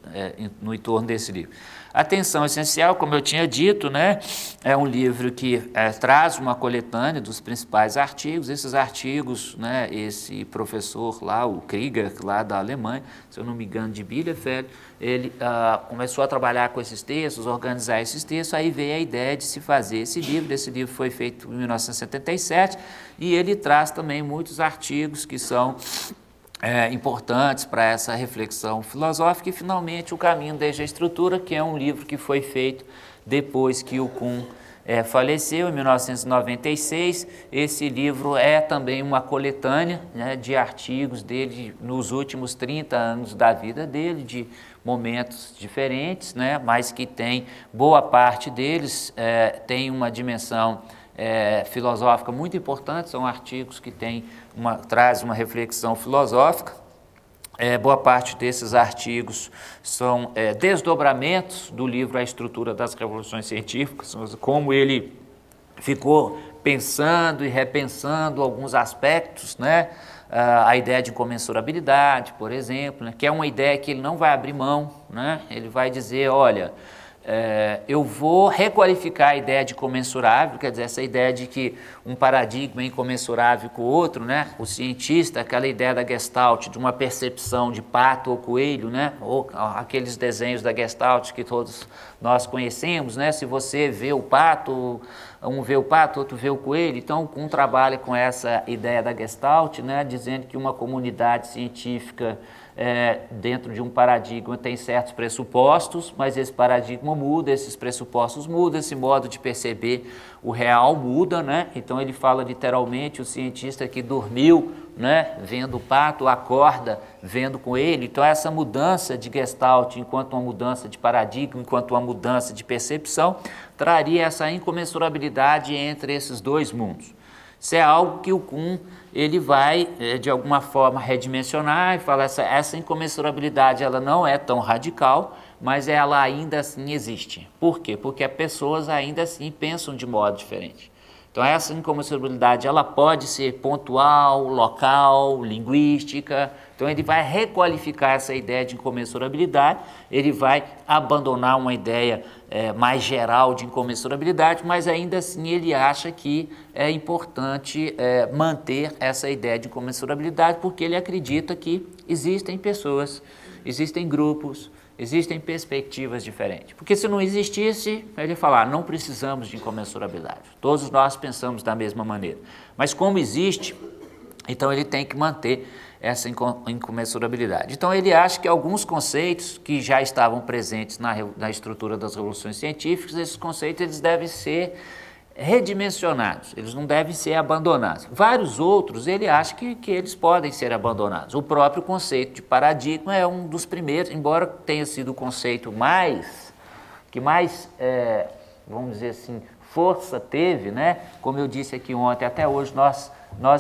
no entorno desse livro. Atenção Essencial, como eu tinha dito, né, é um livro que traz uma coletânea dos principais artigos. Esses artigos, né, esse professor lá, o Krieger, lá da Alemanha, se eu não me engano, de Bielefeld, ele começou a trabalhar com esses textos, organizar esses textos, aí veio a ideia de se fazer esse livro. Esse livro foi feito em 1977 e ele traz também muitos artigos que são importantes para essa reflexão filosófica. E, finalmente, O Caminho desde a Estrutura, que é um livro que foi feito depois que o Kuhn faleceu, em 1996. Esse livro é também uma coletânea, né, de artigos dele nos últimos 30 anos da vida dele, de momentos diferentes, né, mas que tem boa parte deles tem uma dimensão filosófica muito importante. São artigos que trazem uma reflexão filosófica. Boa parte desses artigos são desdobramentos do livro A Estrutura das Revoluções Científicas, como ele ficou pensando e repensando alguns aspectos, né? A ideia de incomensurabilidade, por exemplo, né? Que é uma ideia que ele não vai abrir mão, né? Ele vai dizer, olha, eu vou requalificar a ideia de comensurável, quer dizer, essa ideia de que um paradigma é incomensurável com o outro, né? O cientista, aquela ideia da Gestalt, de uma percepção de pato ou coelho, né? Ou aqueles desenhos da Gestalt que todos nós conhecemos, né? Se você vê o pato, um vê o pato, outro vê o coelho. Então, o Kuhn trabalha com essa ideia da Gestalt, né? Dizendo que uma comunidade científica dentro de um paradigma tem certos pressupostos, mas esse paradigma muda, esses pressupostos mudam, esse modo de perceber o real muda, né? Então ele fala literalmente o cientista que dormiu, né, vendo o pato, acorda vendo com ele. Então essa mudança de Gestalt enquanto uma mudança de paradigma, enquanto uma mudança de percepção, traria essa incomensurabilidade entre esses dois mundos. Isso é algo que o Kuhn ele vai, de alguma forma, redimensionar e falar essa incomensurabilidade ela não é tão radical, mas ela ainda assim existe. Por quê? Porque as pessoas ainda assim pensam de modo diferente. Então, essa incomensurabilidade ela pode ser pontual, local, linguística. Então, ele vai requalificar essa ideia de incomensurabilidade, ele vai abandonar uma ideia mais geral de incomensurabilidade, mas ainda assim ele acha que é importante manter essa ideia de incomensurabilidade, porque ele acredita que existem pessoas, existem grupos, existem perspectivas diferentes. Porque se não existisse, ele ia falar, não precisamos de incomensurabilidade. Todos nós pensamos da mesma maneira. Mas como existe, então ele tem que manter essa incomensurabilidade. Então ele acha que alguns conceitos que já estavam presentes na estrutura das revoluções científicas, esses conceitos eles devem ser redimensionados, eles não devem ser abandonados. Vários outros, ele acha que eles podem ser abandonados. O próprio conceito de paradigma é um dos primeiros, embora tenha sido o conceito que mais, vamos dizer assim, força teve, né? Como eu disse aqui ontem, até hoje nós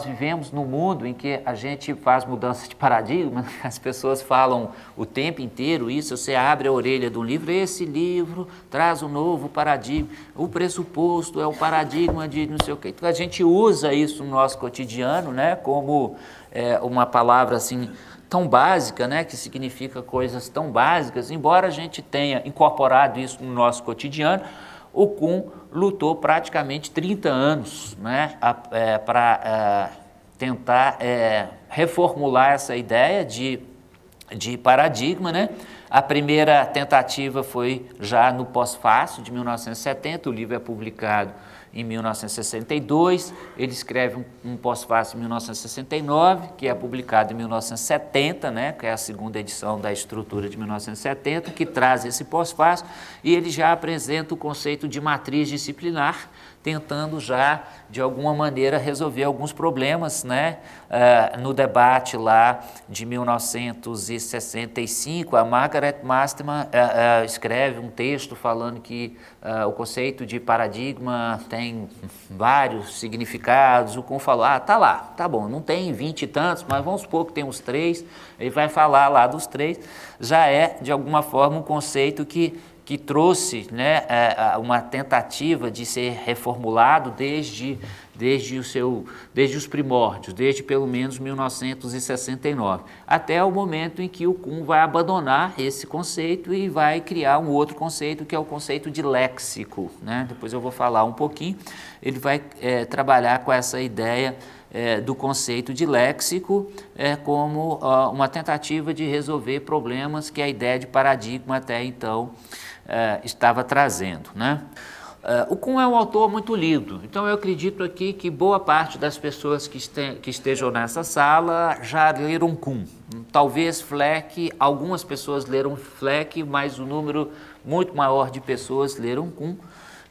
vivemos num mundo em que a gente faz mudança de paradigma, as pessoas falam o tempo inteiro isso, você abre a orelha de um livro, esse livro traz um novo paradigma, o pressuposto é o paradigma de não sei o quê. Então a gente usa isso no nosso cotidiano, né, como uma palavra assim tão básica, né, que significa coisas tão básicas, embora a gente tenha incorporado isso no nosso cotidiano. O Kuhn lutou praticamente 30 anos, né, para tentar reformular essa ideia de paradigma, né? A primeira tentativa foi já no pós-fácil de 1970, o livro é publicado em 1962, ele escreve um pós-fácil em 1969, que é publicado em 1970, né, que é a segunda edição da estrutura de 1970, que traz esse pós-fácil, e ele já apresenta o conceito de matriz disciplinar, tentando já, de alguma maneira, resolver alguns problemas, né? No debate lá de 1965, a Margaret Masterman escreve um texto falando que o conceito de paradigma tem vários significados. O Kuhn falou, tá lá, tá bom, não tem 20 e tantos, mas vamos supor que tem uns 3, ele vai falar lá dos 3, já é, de alguma forma, um conceito que trouxe, né, uma tentativa de ser reformulado desde os primórdios, desde pelo menos 1969, até o momento em que o Kuhn vai abandonar esse conceito e vai criar um outro conceito, que é o conceito de léxico, né? Depois eu vou falar um pouquinho. Ele vai trabalhar com essa ideia do conceito de léxico como uma tentativa de resolver problemas que a ideia de paradigma até então estava trazendo, né? O Kuhn é um autor muito lido, então eu acredito aqui que boa parte das pessoas que estejam nessa sala já leram Kuhn. Talvez Fleck, algumas pessoas leram Fleck, mas o número muito maior de pessoas leram Kuhn,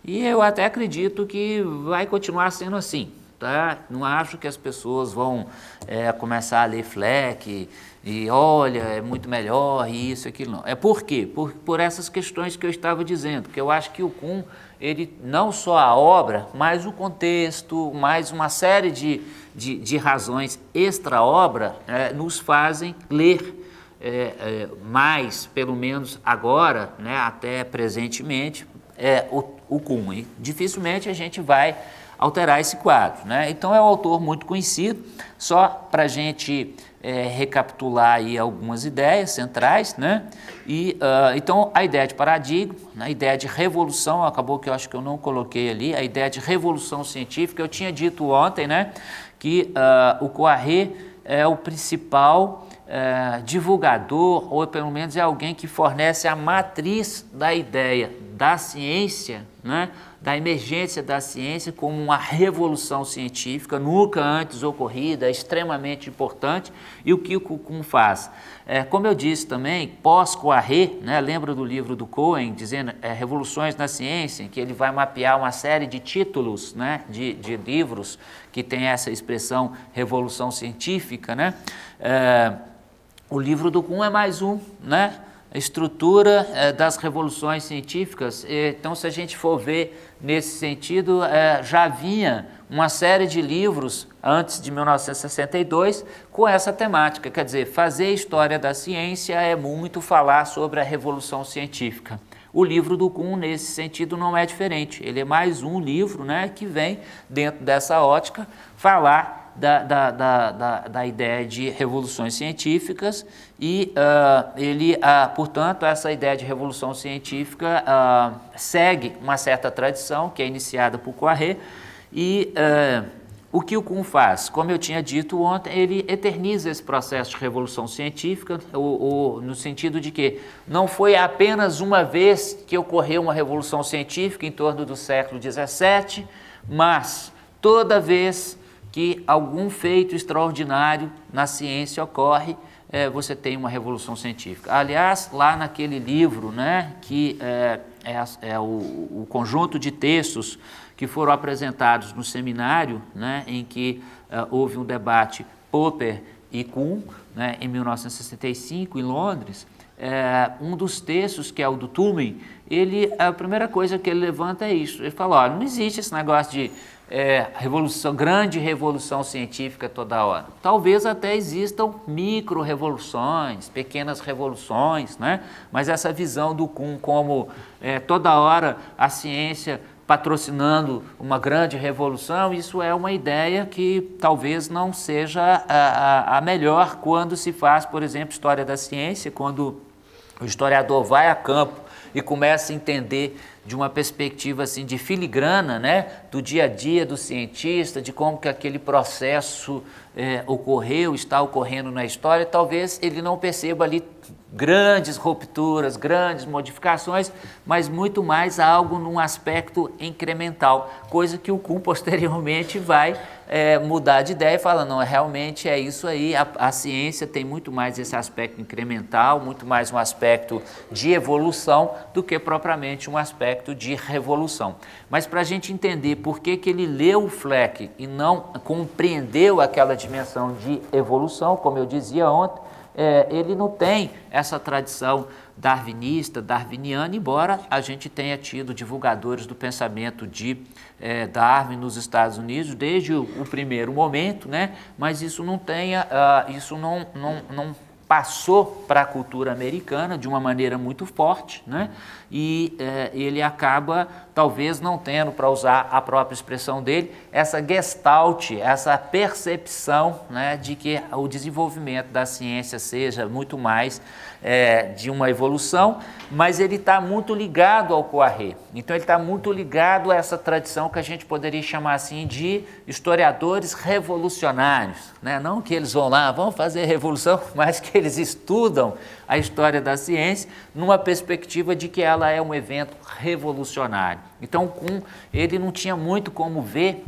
e eu até acredito que vai continuar sendo assim. Tá? Não acho que as pessoas vão começar a ler Fleck e olha, é muito melhor, e isso, aquilo, não. É por quê? Por essas questões que eu estava dizendo, porque eu acho que o Kuhn, ele não só a obra, mas o contexto, mais uma série de razões extra-obra nos fazem ler mais, pelo menos agora, né, até presentemente, o Kuhn. E dificilmente a gente vai alterar esse quadro, né? Então é um autor muito conhecido. Só para a gente recapitular aí algumas ideias centrais, né? E então a ideia de paradigma, a ideia de revolução, acabou que eu acho que eu não coloquei ali, a ideia de revolução científica. Eu tinha dito ontem, né, que o Poiré é o principal divulgador, ou pelo menos é alguém que fornece a matriz da ideia da ciência, né, da emergência da ciência como uma revolução científica nunca antes ocorrida, extremamente importante. E o que o Kuhn faz? Como eu disse também, pós-Poiré, né, lembra do livro do Cohen, dizendo Revoluções na Ciência, em que ele vai mapear uma série de títulos, né, de livros que tem essa expressão revolução científica, né? O livro do Kuhn é mais um, né? A estrutura das revoluções científicas. Então, se a gente for ver nesse sentido, já vinha uma série de livros antes de 1962 com essa temática, quer dizer, fazer história da ciência é muito falar sobre a revolução científica. O livro do Kuhn, nesse sentido, não é diferente, ele é mais um livro, né, que vem, dentro dessa ótica, falar da ideia de revoluções científicas e portanto, essa ideia de revolução científica segue uma certa tradição que é iniciada por Poiré e o que o Kuhn faz? Como eu tinha dito ontem, ele eterniza esse processo de revolução científica no sentido de que não foi apenas uma vez que ocorreu uma revolução científica em torno do século XVII, mas toda vez que algum feito extraordinário na ciência ocorre, você tem uma revolução científica. Aliás, lá naquele livro, né, que o conjunto de textos que foram apresentados no seminário, né, em que houve um debate Popper e Kuhn, né, em 1965, em Londres, um dos textos, que é o do Toomen, a primeira coisa que ele levanta é isso. Ele fala, olha, não existe esse negócio de grande revolução científica toda hora. Talvez até existam micro-revoluções, pequenas revoluções, né? Mas essa visão do Kuhn como toda hora a ciência patrocinando uma grande revolução, isso é uma ideia que talvez não seja a melhor quando se faz, por exemplo, história da ciência, quando o historiador vai a campo e começa a entender de uma perspectiva assim de filigrana, né, do dia a dia do cientista, de como que aquele processo ocorreu, está ocorrendo na história, talvez ele não perceba ali grandes rupturas, grandes modificações, mas muito mais algo num aspecto incremental, coisa que o Kuhn posteriormente vai mudar de ideia e fala, não, realmente é isso aí, a ciência tem muito mais esse aspecto incremental, muito mais um aspecto de evolução do que propriamente um aspecto de revolução. Mas para a gente entender por que ele leu o Fleck e não compreendeu aquela dimensão de evolução, como eu dizia ontem, ele não tem essa tradição darwinista, darwiniana, embora a gente tenha tido divulgadores do pensamento de Darwin nos Estados Unidos desde o primeiro momento, né? Mas isso não passou para a cultura americana de uma maneira muito forte, né? E ele acaba, talvez não tendo, para usar a própria expressão dele, essa gestalt, essa percepção, né, de que o desenvolvimento da ciência seja muito mais de uma evolução, mas ele está muito ligado ao Poiré. Então ele está muito ligado a essa tradição que a gente poderia chamar assim de historiadores revolucionários, né? Não que eles vão lá, vão fazer revolução, mas que eles estudam a história da ciência numa perspectiva de que ela é um evento revolucionário. Então, Kuhn, ele não tinha muito como ver,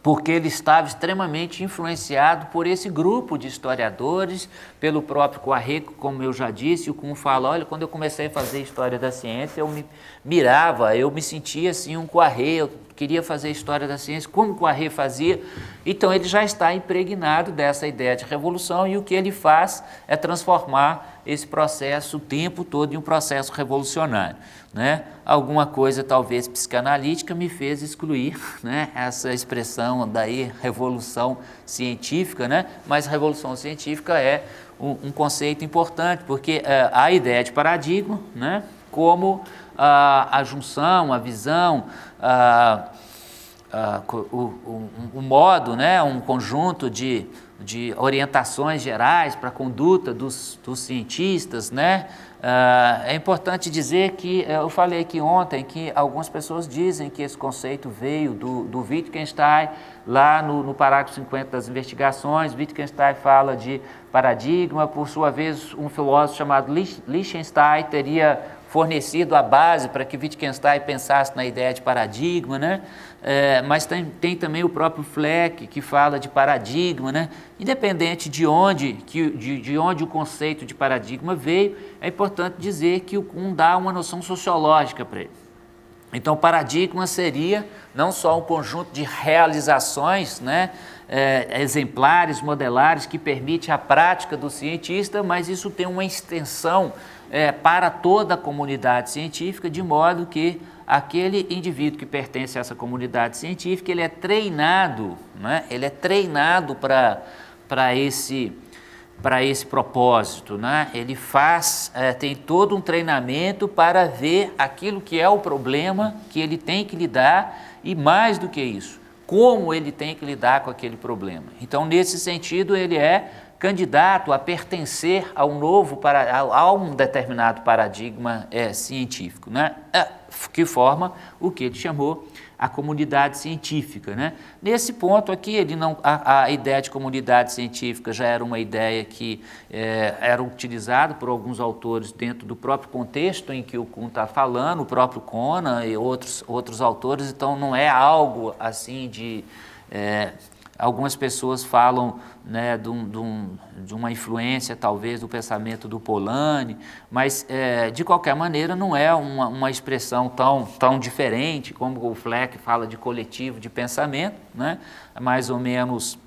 porque ele estava extremamente influenciado por esse grupo de historiadores, pelo próprio Poiré, como eu já disse. O Kuhn fala, olha, quando eu comecei a fazer história da ciência, eu me mirava, eu me sentia assim um Poiré, eu queria fazer história da ciência, como o Poiré fazia. Então ele já está impregnado dessa ideia de revolução e o que ele faz é transformar esse processo o tempo todo em um processo revolucionário, né? Alguma coisa talvez psicanalítica me fez excluir, né, essa expressão daí, revolução científica, né? Mas revolução científica é um conceito importante, porque a ideia de paradigma, né, como a junção, a visão, o modo, né, um conjunto de orientações gerais para a conduta dos cientistas, né? É importante dizer que, eu falei aqui ontem, que algumas pessoas dizem que esse conceito veio do Wittgenstein, lá no parágrafo 50 das investigações. Wittgenstein fala de paradigma, por sua vez um filósofo chamado Lichtenstein teria fornecido a base para que Wittgenstein pensasse na ideia de paradigma, né? Mas tem também o próprio Fleck, que fala de paradigma, né? Independente de onde o conceito de paradigma veio, é importante dizer que o Kuhn dá uma noção sociológica para ele. Então, paradigma seria não só um conjunto de realizações, né, exemplares, modelares, que permite a prática do cientista, mas isso tem uma extensão para toda a comunidade científica, de modo que aquele indivíduo que pertence a essa comunidade científica, ele é treinado, né, ele é treinado para esse propósito, né? Ele tem todo um treinamento para ver aquilo que é o problema que ele tem que lidar e, mais do que isso, como ele tem que lidar com aquele problema. Então, nesse sentido, ele é candidato a pertencer a um determinado paradigma científico, né? Que forma o que ele chamou a comunidade científica, né? Nesse ponto aqui, a ideia de comunidade científica já era uma ideia que era utilizada por alguns autores dentro do próprio contexto em que o Kuhn está falando, o próprio Conan e outros autores. Então não é algo assim Algumas pessoas falam, né, de uma influência, talvez, do pensamento do Polanyi, mas, de qualquer maneira, não é uma expressão tão diferente como o Fleck fala de coletivo de pensamento, né? Mais ou menos,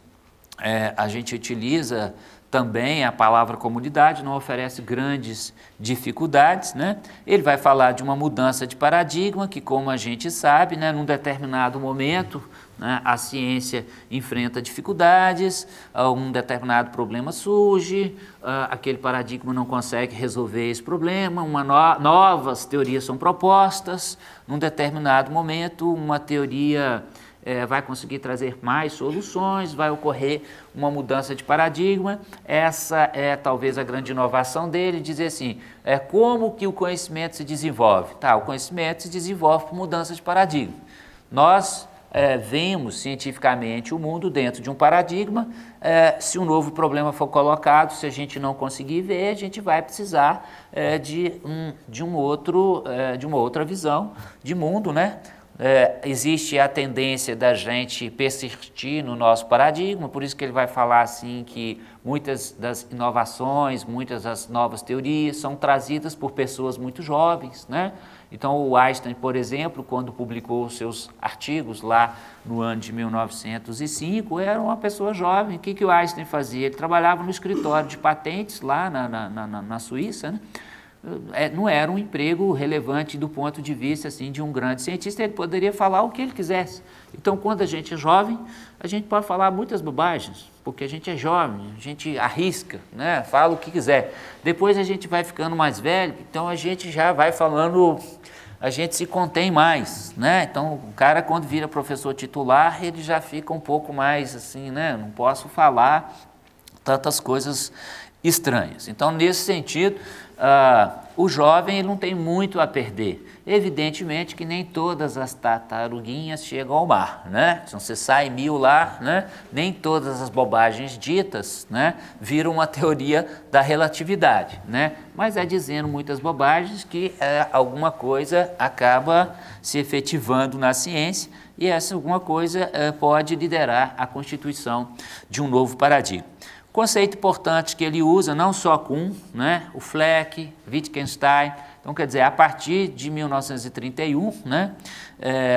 a gente utiliza também a palavra comunidade, não oferece grandes dificuldades, né? Ele vai falar de uma mudança de paradigma que, como a gente sabe, né, num determinado momento, né, a ciência enfrenta dificuldades, um determinado problema surge, aquele paradigma não consegue resolver esse problema, novas teorias são propostas, num determinado momento uma teoria vai conseguir trazer mais soluções, vai ocorrer uma mudança de paradigma. Essa é talvez a grande inovação dele, dizer assim, como que o conhecimento se desenvolve? Tá, o conhecimento se desenvolve por mudança de paradigma. Nós vemos cientificamente o mundo dentro de um paradigma, se um novo problema for colocado, se a gente não conseguir ver, a gente vai precisar de uma outra visão de mundo, né? Existe a tendência da gente persistir no nosso paradigma, por isso que ele vai falar assim que muitas das inovações, muitas das novas teorias são trazidas por pessoas muito jovens, né? Então o Einstein, por exemplo, quando publicou os seus artigos lá no ano de 1905, era uma pessoa jovem. O que o Einstein fazia? Ele trabalhava no escritório de patentes lá na Suíça, né? Não era um emprego relevante do ponto de vista assim, de um grande cientista, ele poderia falar o que ele quisesse. Então, quando a gente é jovem, a gente pode falar muitas bobagens, porque a gente é jovem, a gente arrisca, né? Fala o que quiser. Depois a gente vai ficando mais velho, então a gente já vai falando, a gente se contém mais, né? Então, o cara quando vira professor titular, ele já fica um pouco mais assim, né? Não posso falar tantas coisas estranhas. Então, nesse sentido, o jovem ele não tem muito a perder. Evidentemente que nem todas as tartaruguinhas chegam ao mar, né? Se você sai 1000 lá, né? Nem todas as bobagens ditas, né, viram uma teoria da relatividade, né? Mas dizendo muitas bobagens que alguma coisa acaba se efetivando na ciência e essa alguma coisa pode liderar a constituição de um novo paradigma. Conceito importante que ele usa, não só Kuhn, né, o Fleck, Wittgenstein, então quer dizer, a partir de 1931, né,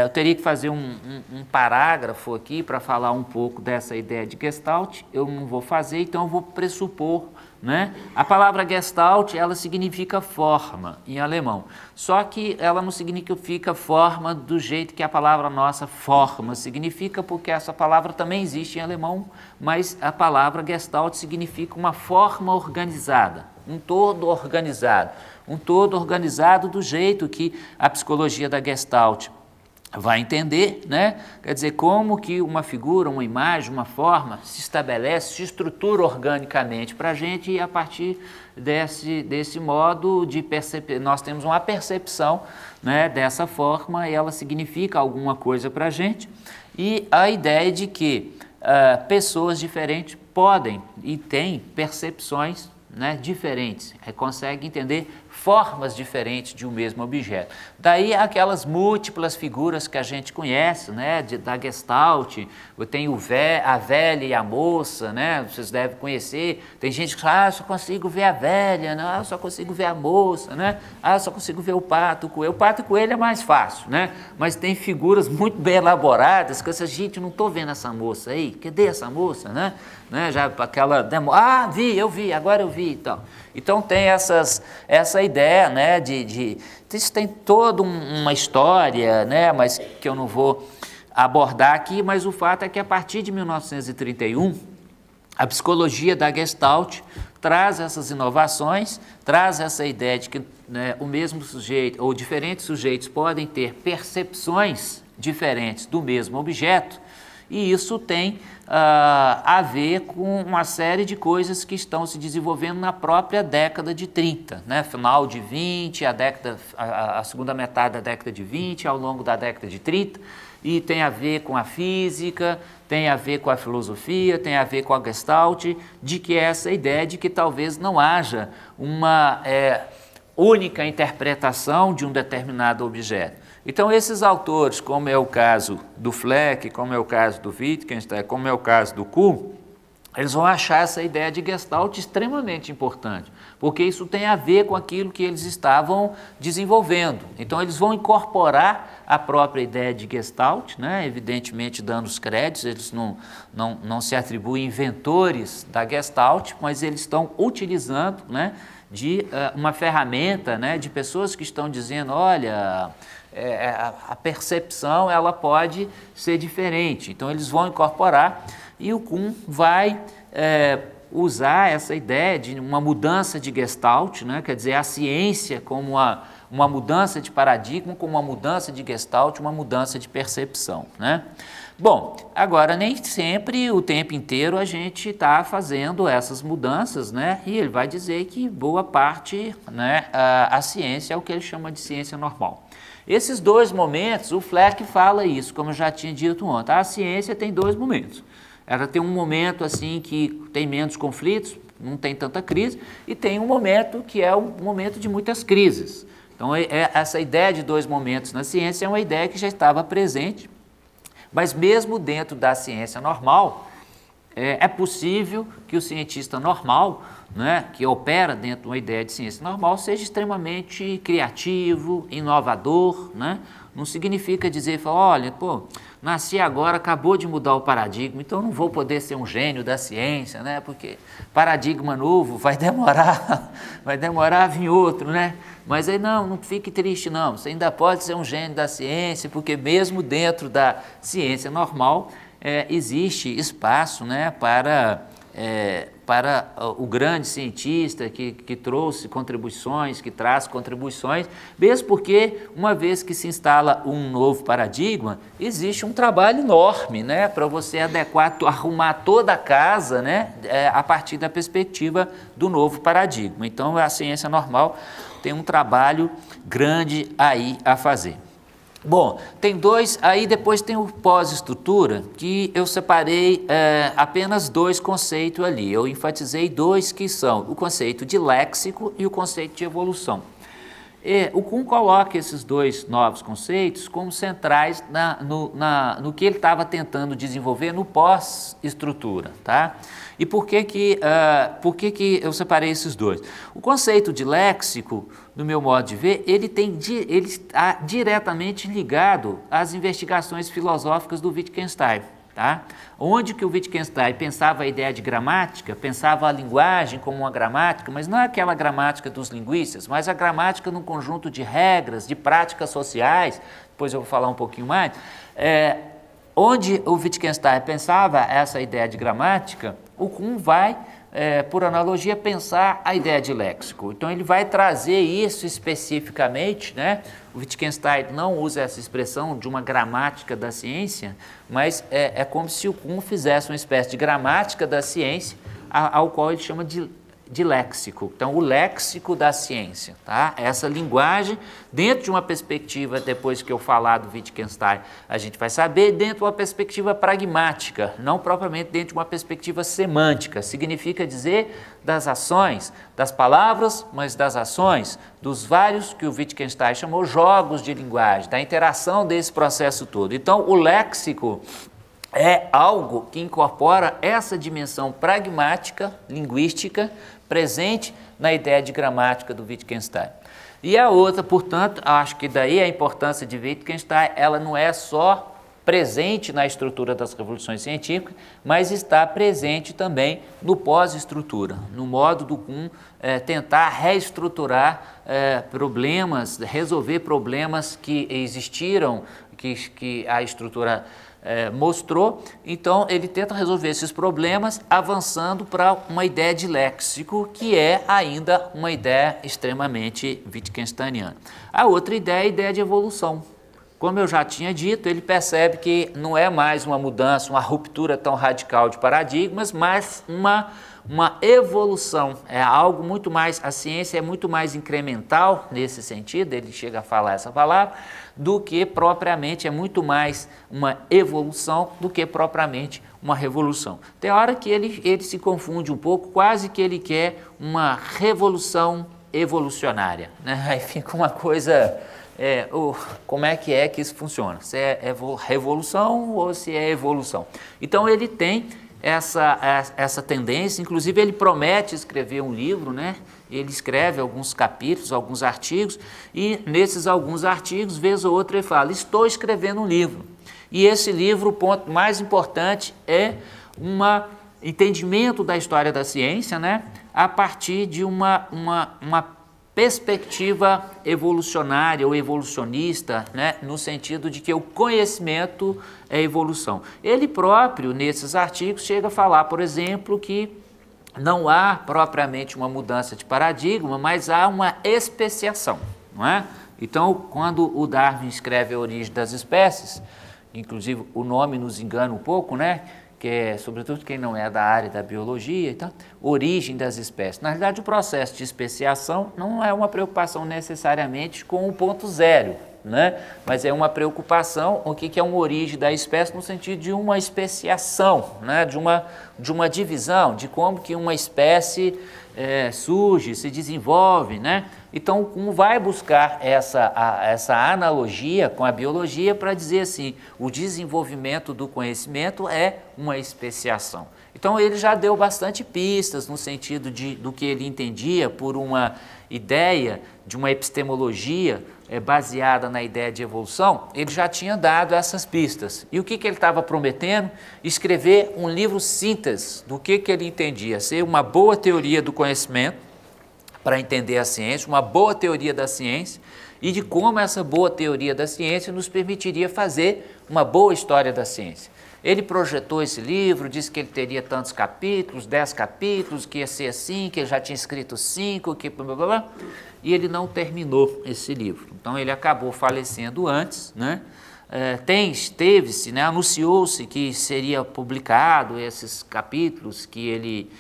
eu teria que fazer um parágrafo aqui para falar um pouco dessa ideia de Gestalt, eu não vou fazer, então eu vou pressupor, né, a palavra Gestalt, ela significa forma em alemão, só que ela não significa forma do jeito que a palavra nossa forma significa, porque essa palavra também existe em alemão, mas a palavra Gestalt significa uma forma organizada, um todo organizado do jeito que a psicologia da Gestalt vai entender, né? Quer dizer, como que uma figura, uma imagem, uma forma se estabelece, se estrutura organicamente para a gente e a partir desse modo de perceber, nós temos uma percepção, né, dessa forma e ela significa alguma coisa para a gente e a ideia de que pessoas diferentes podem e têm percepções, né, diferentes, conseguem entender formas diferentes de um mesmo objeto. Daí aquelas múltiplas figuras que a gente conhece, né, da Gestalt, tem a velha e a moça, né, vocês devem conhecer, tem gente que fala, eu só consigo ver a velha, né, eu só consigo ver a moça, né, eu só consigo ver o pato, o coelho. O pato e o coelho é mais fácil, né, mas tem figuras muito bem elaboradas que essa gente, não estou vendo essa moça aí, cadê essa moça, né, já aquela demora, agora eu vi e tal. Então tem essa ideia, né, isso tem toda uma história, né, mas que eu não vou abordar aqui, mas o fato é que a partir de 1931, a psicologia da Gestalt traz essas inovações, traz essa ideia de que, né, o mesmo sujeito ou diferentes sujeitos podem ter percepções diferentes do mesmo objeto, e isso tem a ver com uma série de coisas que estão se desenvolvendo na própria década de 30, né? Final de 20, a segunda metade da década de 20, ao longo da década de 30, e tem a ver com a física, tem a ver com a filosofia, tem a ver com a Gestalt, de que essa ideia de que talvez não haja única interpretação de um determinado objeto. Então, esses autores, como é o caso do Fleck, como é o caso do Wittgenstein, como é o caso do Kuhn, eles vão achar essa ideia de Gestalt extremamente importante, porque isso tem a ver com aquilo que eles estavam desenvolvendo. Então, eles vão incorporar a própria ideia de Gestalt, né? Evidentemente dando os créditos, eles não se atribuem inventores da Gestalt, mas eles estão utilizando, né, de uma ferramenta, né, de pessoas que estão dizendo, olha, a percepção ela pode ser diferente. Então, eles vão incorporar. E o Kuhn vai usar essa ideia de uma mudança de Gestalt, né? Quer dizer, a ciência como uma mudança de paradigma, como uma mudança de Gestalt, uma mudança de percepção, né? Bom, agora nem sempre, o tempo inteiro, a gente está fazendo essas mudanças, né? E ele vai dizer que boa parte, né, a ciência é o que ele chama de ciência normal. Esses dois momentos, o Fleck fala isso, como eu já tinha dito ontem, a ciência tem dois momentos. Ela tem um momento assim que tem menos conflitos, não tem tanta crise, e tem um momento que é um momento de muitas crises. Então, essa ideia de dois momentos na ciência é uma ideia que já estava presente, mas mesmo dentro da ciência normal, é possível que o cientista normal, né, que opera dentro de uma ideia de ciência normal, seja extremamente criativo, inovador, né? Não significa dizer, olha, pô, nasci agora, acabou de mudar o paradigma, então não vou poder ser um gênio da ciência, né? Porque paradigma novo vai demorar a vir outro, né? Mas aí não fique triste não, você ainda pode ser um gênio da ciência, porque mesmo dentro da ciência normal existe espaço, né, para o grande cientista que trouxe contribuições, que traz contribuições, mesmo porque, uma vez que se instala um novo paradigma, existe um trabalho enorme, né, para você adequar, arrumar toda a casa, né, a partir da perspectiva do novo paradigma. Então, a ciência normal tem um trabalho grande aí a fazer. Bom, tem dois, aí depois tem o pós-estrutura, que eu separei apenas dois conceitos ali. Eu enfatizei dois que são o conceito de léxico e o conceito de evolução. O Kuhn coloca esses dois novos conceitos como centrais no que ele estava tentando desenvolver no pós-estrutura, tá? E por que eu separei esses dois? O conceito de léxico, no meu modo de ver, ele está diretamente ligado às investigações filosóficas do Wittgenstein. Tá? Onde que o Wittgenstein pensava a ideia de gramática, pensava a linguagem como uma gramática, mas não é aquela gramática dos linguistas, mas a gramática num conjunto de regras, de práticas sociais, depois eu vou falar um pouquinho mais, onde o Wittgenstein pensava essa ideia de gramática, o Kuhn vai, por analogia, pensar a ideia de léxico. Então, ele vai trazer isso especificamente, né? O Wittgenstein não usa essa expressão de uma gramática da ciência, mas é como se o Kuhn fizesse uma espécie de gramática da ciência, ao qual ele chama de léxico. Então, o léxico da ciência, tá? Essa linguagem, dentro de uma perspectiva, depois que eu falar do Wittgenstein, a gente vai saber, dentro de uma perspectiva pragmática, não propriamente dentro de uma perspectiva semântica. Significa dizer das ações, das palavras, mas das ações, dos vários que o Wittgenstein chamou jogos de linguagem, da interação desse processo todo. Então, o léxico é algo que incorpora essa dimensão pragmática, linguística, presente na ideia de gramática do Wittgenstein. E a outra, portanto, acho que daí a importância de Wittgenstein, ela não é só presente na estrutura das revoluções científicas, mas está presente também no pós-estrutura, no modo do Kuhn tentar reestruturar problemas, resolver problemas que existiram, que a estrutura mostrou. Então, ele tenta resolver esses problemas avançando para uma ideia de léxico, que é ainda uma ideia extremamente wittgensteiniana. A outra ideia é a ideia de evolução. Como eu já tinha dito, ele percebe que não é mais uma mudança, uma ruptura tão radical de paradigmas, mas uma evolução, é algo muito mais, a ciência é muito mais incremental nesse sentido, ele chega a falar essa palavra, do que propriamente, é muito mais uma evolução do que propriamente uma revolução. Tem hora que ele se confunde um pouco, quase que ele quer uma revolução evolucionária, né? Aí fica uma coisa, como é que isso funciona? Se é revolução ou se é evolução? Então ele tem essa tendência, inclusive ele promete escrever um livro, né? Ele escreve alguns capítulos, alguns artigos, e nesses alguns artigos, vez ou outra, ele fala, estou escrevendo um livro. E esse livro, o ponto mais importante é um entendimento da história da ciência, né? A partir de uma perspectiva evolucionária ou evolucionista, né, no sentido de que o conhecimento é evolução. Ele próprio, nesses artigos, chega a falar, por exemplo, que não há propriamente uma mudança de paradigma, mas há uma especiação, não é? Então, quando o Darwin escreve A Origem das Espécies, inclusive o nome nos engana um pouco, né? Que é, sobretudo quem não é da área da biologia e tal, origem das espécies. Na realidade, o processo de especiação não é uma preocupação necessariamente com o ponto zero, né? Mas é uma preocupação, o que é uma origem da espécie no sentido de uma especiação, né? De uma divisão, de como que uma espécie surge, se desenvolve, né? Então, como vai buscar essa analogia com a biologia para dizer assim, o desenvolvimento do conhecimento é uma especiação. Então, ele já deu bastante pistas no sentido do que ele entendia por uma ideia de uma epistemologia baseada na ideia de evolução, ele já tinha dado essas pistas. E o que ele estava prometendo? Escrever um livro síntese do que ele entendia ser uma boa teoria do conhecimento, para entender a ciência, uma boa teoria da ciência e de como essa boa teoria da ciência nos permitiria fazer uma boa história da ciência. Ele projetou esse livro, disse que ele teria tantos capítulos, 10 capítulos, que ia ser assim, que ele já tinha escrito 5, que blá, blá, blá, e ele não terminou esse livro. Então ele acabou falecendo antes, né? Teve-se, né? Anunciou-se que seria publicado esses capítulos que ele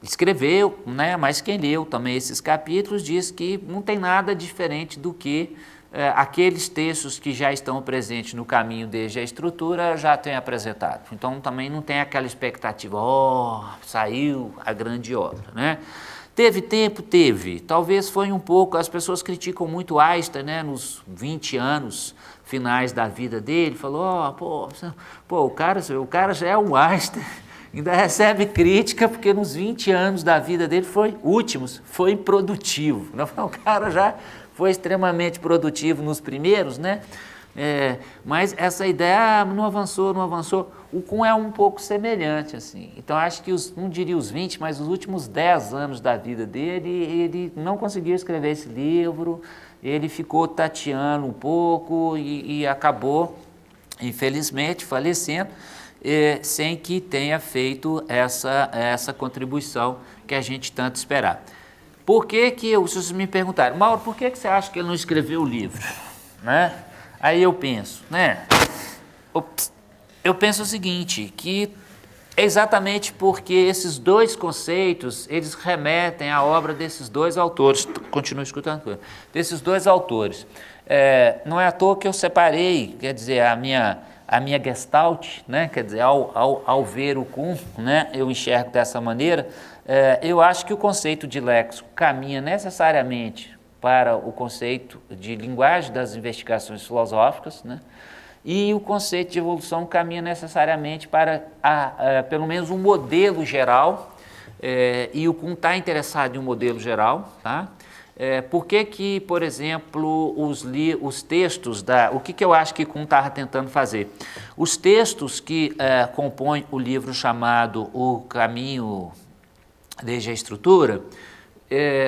escreveu, né? Mas quem leu também esses capítulos diz que não tem nada diferente do que aqueles textos que já estão presentes no caminho desde a estrutura já tem apresentado. Então também não tem aquela expectativa, saiu a grande obra, né? Teve tempo? Teve. Talvez foi um pouco, as pessoas criticam muito Einstein, né? Nos 20 anos finais da vida dele, falou, o cara já é um Einstein, ainda recebe crítica porque nos 20 anos da vida dele foi improdutivo. O cara já foi extremamente produtivo nos primeiros, né? Mas essa ideia não avançou. O Kuhn é um pouco semelhante, assim. Então, acho que, não diria os 20, mas os últimos 10 anos da vida dele, ele não conseguiu escrever esse livro, ele ficou tateando um pouco e acabou, infelizmente, falecendo, sem que tenha feito essa contribuição que a gente tanto esperava. Por que se vocês me perguntaram, Mauro, por que você acha que ele não escreveu o livro? Né? Aí eu penso, né? Eu penso o seguinte, que é exatamente porque esses dois conceitos, eles remetem à obra desses dois autores, continuo escutando, desses dois autores. Não é à toa que eu separei, quer dizer, a minha gestalt, né? Quer dizer, ao ver o Kuhn, né? Eu enxergo dessa maneira. Eu acho que o conceito de léxico caminha necessariamente para o conceito de linguagem das investigações filosóficas, né? E o conceito de evolução caminha necessariamente para, pelo menos, um modelo geral, e o Kuhn está interessado em um modelo geral, tá? Por que, por exemplo, os textos o que eu acho que Kuhn estava tentando fazer? Os textos que compõem o livro chamado O Caminho desde a Estrutura,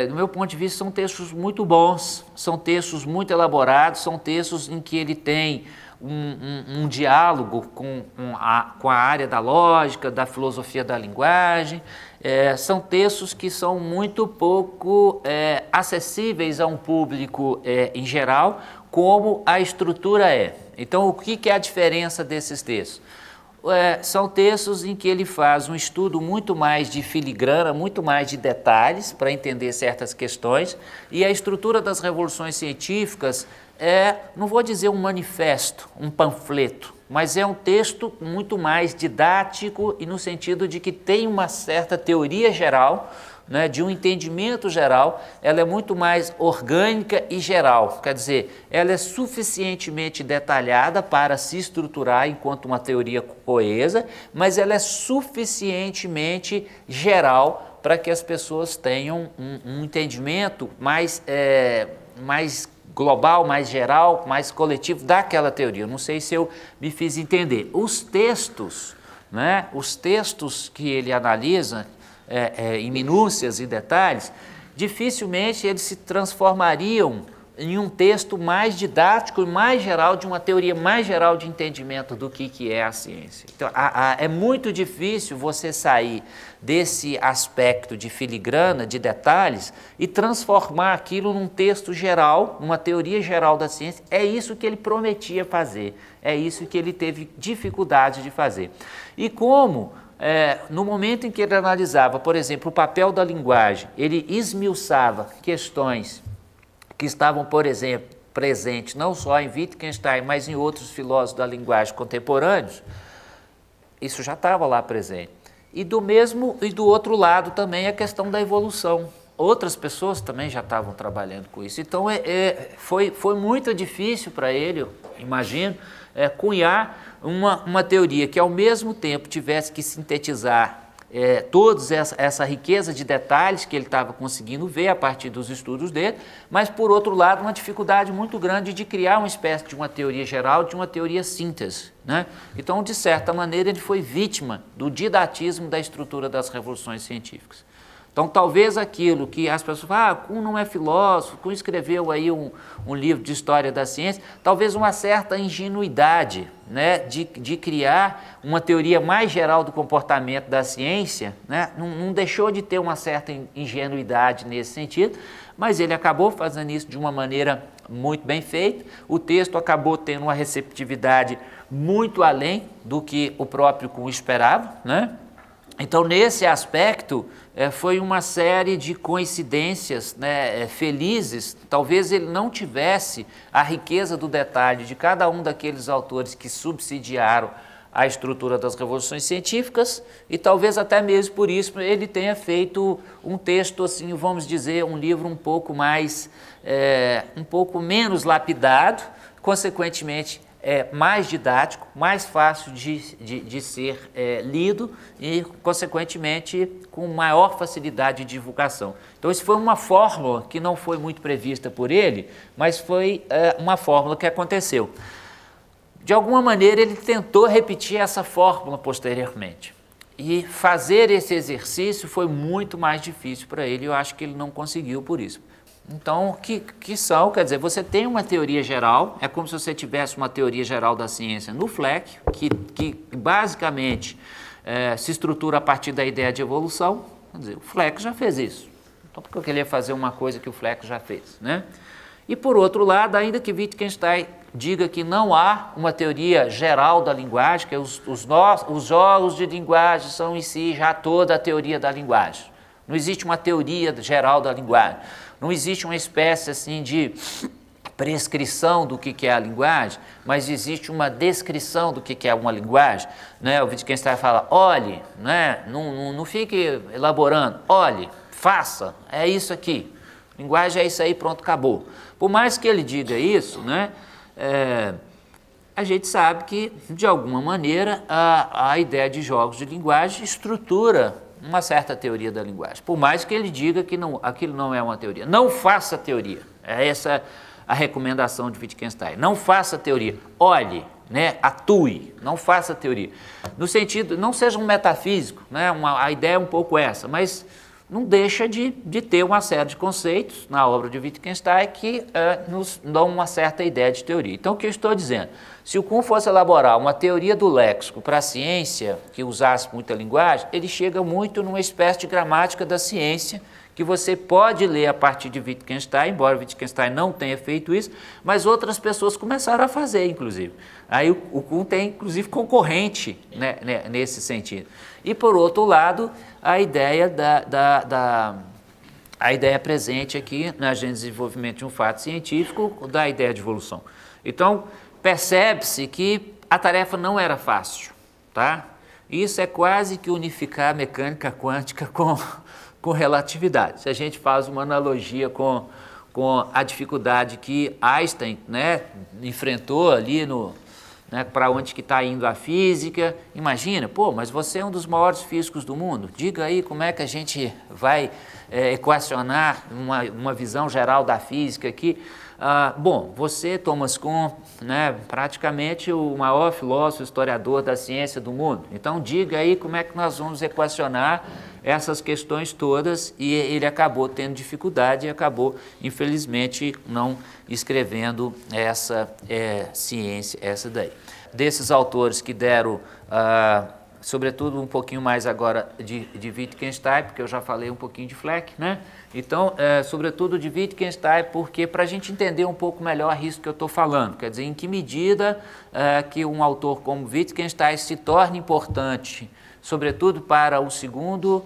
do meu ponto de vista, são textos muito bons, são textos muito elaborados, são textos em que ele tem um diálogo com a área da lógica, da filosofia da linguagem. São textos que são muito pouco acessíveis a um público em geral, como a estrutura é. Então, o que é a diferença desses textos? São textos em que ele faz um estudo muito mais de filigrana, muito mais de detalhes para entender certas questões, e a estrutura das revoluções científicas não vou dizer um manifesto, um panfleto, mas é um texto muito mais didático e no sentido de que tem uma certa teoria geral né, de um entendimento geral, ela é muito mais orgânica e geral, quer dizer, ela é suficientemente detalhada para se estruturar enquanto uma teoria coesa, mas ela é suficientemente geral para que as pessoas tenham um entendimento mais global, mais geral, mais coletivo daquela teoria. Eu não sei se eu me fiz entender. Os textos, né, os textos que ele analisa, em minúcias e detalhes, dificilmente eles se transformariam em um texto mais didático e mais geral, de uma teoria mais geral de entendimento do que é a ciência. Então, é muito difícil você sair desse aspecto de filigrana, de detalhes, e transformar aquilo num texto geral, uma teoria geral da ciência. É isso que ele prometia fazer, é isso que ele teve dificuldade de fazer. E como no momento em que ele analisava, por exemplo, o papel da linguagem, ele esmiuçava questões que estavam, por exemplo, presentes não só em Wittgenstein, mas em outros filósofos da linguagem contemporâneos, isso já estava lá presente. E do outro lado também a questão da evolução. Outras pessoas também já estavam trabalhando com isso. Então foi muito difícil para ele, eu imagino, cunhar uma teoria que ao mesmo tempo tivesse que sintetizar toda essa riqueza de detalhes que ele estava conseguindo ver a partir dos estudos dele, mas por outro lado uma dificuldade muito grande de criar uma espécie de uma teoria geral, de uma teoria síntese, né? Então, de certa maneira, ele foi vítima do didatismo da estrutura das revoluções científicas. Então, talvez aquilo que as pessoas falam, Kuhn não é filósofo, Kuhn escreveu aí um livro de história da ciência, talvez uma certa ingenuidade, né, de criar uma teoria mais geral do comportamento da ciência, né, não deixou de ter uma certa ingenuidade nesse sentido, mas ele acabou fazendo isso de uma maneira muito bem feita, o texto acabou tendo uma receptividade muito além do que o próprio Kuhn esperava, né? Então, nesse aspecto, foi uma série de coincidências, né, felizes. Talvez ele não tivesse a riqueza do detalhe de cada um daqueles autores que subsidiaram a estrutura das revoluções científicas e talvez até mesmo por isso ele tenha feito um texto, assim, vamos dizer, um livro um pouco mais, um pouco menos lapidado, consequentemente, mais didático, mais fácil de ser lido e, consequentemente, com maior facilidade de divulgação. Então, isso foi uma fórmula que não foi muito prevista por ele, mas foi uma fórmula que aconteceu. De alguma maneira, ele tentou repetir essa fórmula posteriormente. E fazer esse exercício foi muito mais difícil para ele, eu acho que ele não conseguiu por isso. Então, quer dizer, você tem uma teoria geral, é como se você tivesse uma teoria geral da ciência no Fleck, que basicamente se estrutura a partir da ideia de evolução. Quer dizer, o Fleck já fez isso. Então, por que eu queria fazer uma coisa que o Fleck já fez, né? E, por outro lado, ainda que Wittgenstein diga que não há uma teoria geral da linguagem, que os jogos de linguagem são em si já toda a teoria da linguagem. Não existe uma teoria geral da linguagem. Não existe uma espécie assim de prescrição do que é a linguagem, mas existe uma descrição do que é uma linguagem, né? O Wittgenstein fala, olhe, né? Não fique elaborando, olhe, faça, é isso aqui. Linguagem é isso aí, pronto, acabou. Por mais que ele diga isso, né? A gente sabe que, de alguma maneira, a ideia de jogos de linguagem estrutura uma certa teoria da linguagem, por mais que ele diga que aquilo não é uma teoria. Não faça teoria, é essa a recomendação de Wittgenstein. Não faça teoria, olhe, né, atue, não faça teoria. No sentido, não seja um metafísico, né, a ideia é um pouco essa, mas não deixa de ter uma série de conceitos na obra de Wittgenstein que nos dão uma certa ideia de teoria. Então, o que eu estou dizendo? Se o Kuhn fosse elaborar uma teoria do léxico para a ciência, que usasse muita linguagem, ele chega muito numa espécie de gramática da ciência, que você pode ler a partir de Wittgenstein, embora Wittgenstein não tenha feito isso, mas outras pessoas começaram a fazer, inclusive. Aí o Kuhn tem, inclusive, concorrente, né, nesse sentido. E, por outro lado, a ideia a ideia presente aqui na agenda de desenvolvimento de um fato científico, da ideia de evolução. Então, percebe-se que a tarefa não era fácil, tá? Isso é quase que unificar a mecânica quântica com relatividade. Se a gente faz uma analogia com a dificuldade que Einstein, né, enfrentou ali né, para onde que está indo a física, imagina, pô, mas você é um dos maiores físicos do mundo, diga aí como é que a gente vai equacionar uma visão geral da física aqui. Bom, você, Thomas Kuhn, né, praticamente o maior filósofo, historiador da ciência do mundo, então diga aí como é que nós vamos equacionar essas questões todas, e ele acabou tendo dificuldade e acabou, infelizmente, não escrevendo essa ciência, essa daí. Desses autores que deram, sobretudo um pouquinho mais agora de Wittgenstein, porque eu já falei um pouquinho de Fleck, né? Então, sobretudo de Wittgenstein, porque para a gente entender um pouco melhor isso que eu estou falando, quer dizer, em que medida que um autor como Wittgenstein se torna importante, sobretudo para o segundo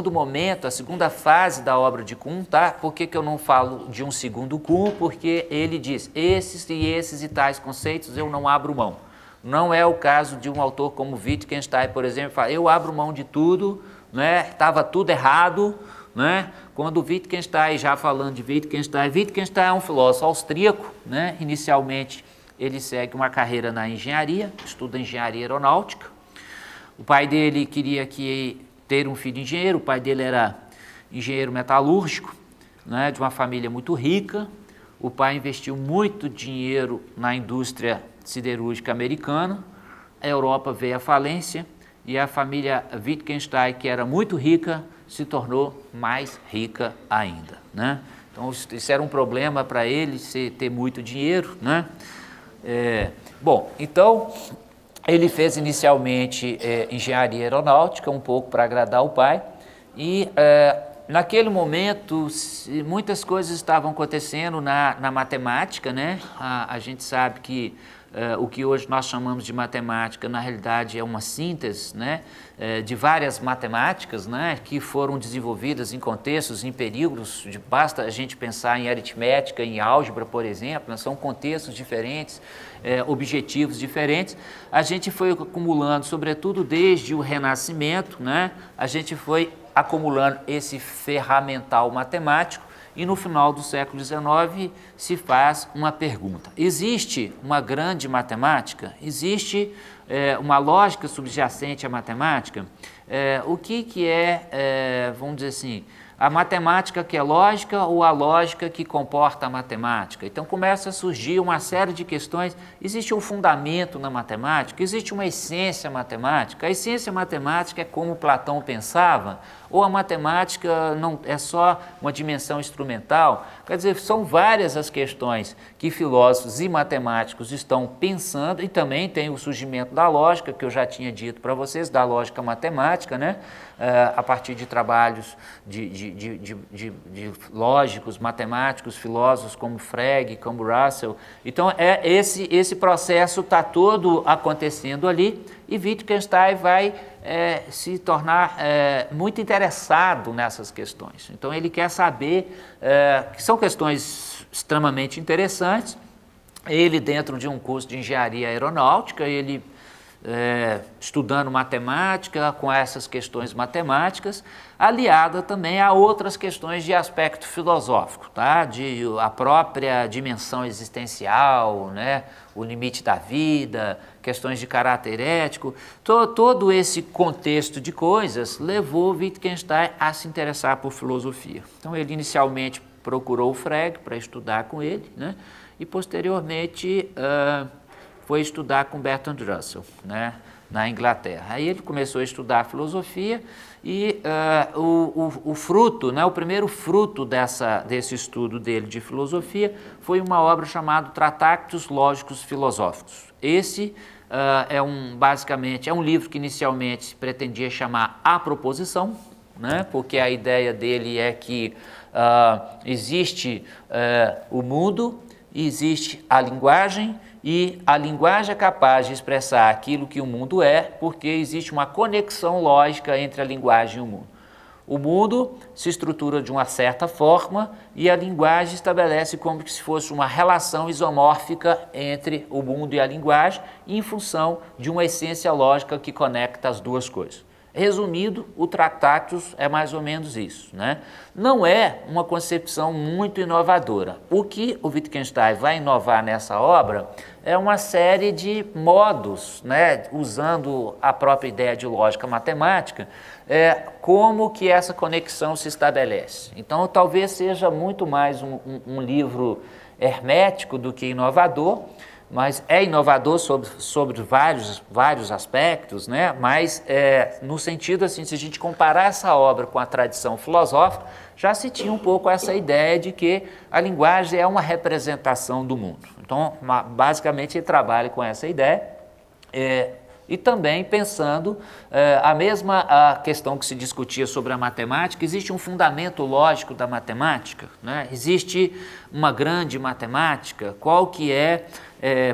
momento, a segunda fase da obra de Kuhn, tá? Por que eu não falo de um segundo Kuhn? Porque ele diz, esses e tais conceitos eu não abro mão. Não é o caso de um autor como Wittgenstein, por exemplo, fala, eu abro mão de tudo, né? Estava tudo errado, né? Quando Wittgenstein, já falando de Wittgenstein é um filósofo austríaco, né? Inicialmente ele segue uma carreira na engenharia, estuda engenharia aeronáutica. O pai dele queria ter um filho engenheiro, o pai dele era engenheiro metalúrgico, né, de uma família muito rica. O pai investiu muito dinheiro na indústria siderúrgica americana, a Europa veio à falência e a família Wittgenstein, que era muito rica, se tornou mais rica ainda, né? Então isso era um problema para ele, ter muito dinheiro, né? Bom, então ele fez inicialmente engenharia aeronáutica, um pouco para agradar o pai, e naquele momento muitas coisas estavam acontecendo na matemática, né? A gente sabe que o que hoje nós chamamos de matemática, na realidade é uma síntese, né, de várias matemáticas, né, que foram desenvolvidas em contextos, em períodos, basta a gente pensar em aritmética, em álgebra, por exemplo, né, são contextos diferentes, objetivos diferentes. A gente foi acumulando, sobretudo desde o Renascimento, né, a gente foi acumulando esse ferramental matemático. E no final do século XIX se faz uma pergunta. Existe uma grande matemática? Existe uma lógica subjacente à matemática? O que é, vamos dizer assim, a matemática que é lógica ou a lógica que comporta a matemática? Então começa a surgir uma série de questões. Existe um fundamento na matemática? Existe uma essência matemática? A essência matemática é como Platão pensava? Ou a matemática não é só uma dimensão instrumental? Quer dizer, são várias as questões que filósofos e matemáticos estão pensando, e também tem o surgimento da lógica, que eu já tinha dito para vocês, da lógica matemática, né? A partir de trabalhos de lógicos, matemáticos, filósofos como Frege, como Russell. Então, esse processo está todo acontecendo ali, e Wittgenstein vai se tornar muito interessado nessas questões. Então ele quer saber, que são questões extremamente interessantes. Ele, dentro de um curso de engenharia aeronáutica, ele estudando matemática, com essas questões matemáticas, aliada também a outras questões de aspecto filosófico, tá? A própria dimensão existencial, né? O limite da vida, questões de caráter ético, todo esse contexto de coisas levou Wittgenstein a se interessar por filosofia. Então ele inicialmente procurou o Frege para estudar com ele, né? E posteriormente foi estudar com Bertrand Russell, né, na Inglaterra. Aí ele começou a estudar filosofia e o fruto, né, o primeiro fruto desse estudo dele de filosofia foi uma obra chamada Tractatus Lógicos Filosóficos. Esse basicamente é um livro que inicialmente pretendia chamar A Proposição, né, porque a ideia dele é que existe o mundo, existe a linguagem, e a linguagem é capaz de expressar aquilo que o mundo é, porque existe uma conexão lógica entre a linguagem e o mundo. O mundo se estrutura de uma certa forma e a linguagem estabelece como se fosse uma relação isomórfica entre o mundo e a linguagem, em função de uma essência lógica que conecta as duas coisas. Resumido, o Tractatus é mais ou menos isso, né? Não é uma concepção muito inovadora. O que o Wittgenstein vai inovar nessa obra é uma série de modos, né, usando a própria ideia de lógica matemática, como que essa conexão se estabelece. Então, talvez seja muito mais um livro hermético do que inovador, mas é inovador sobre vários aspectos, né? Mas no sentido assim, se a gente comparar essa obra com a tradição filosófica, já se tinha um pouco essa ideia de que a linguagem é uma representação do mundo. Então, basicamente, ele trabalha com essa ideia. E também pensando a mesma questão que se discutia sobre a matemática, existe um fundamento lógico da matemática, né? Existe uma grande matemática, qual que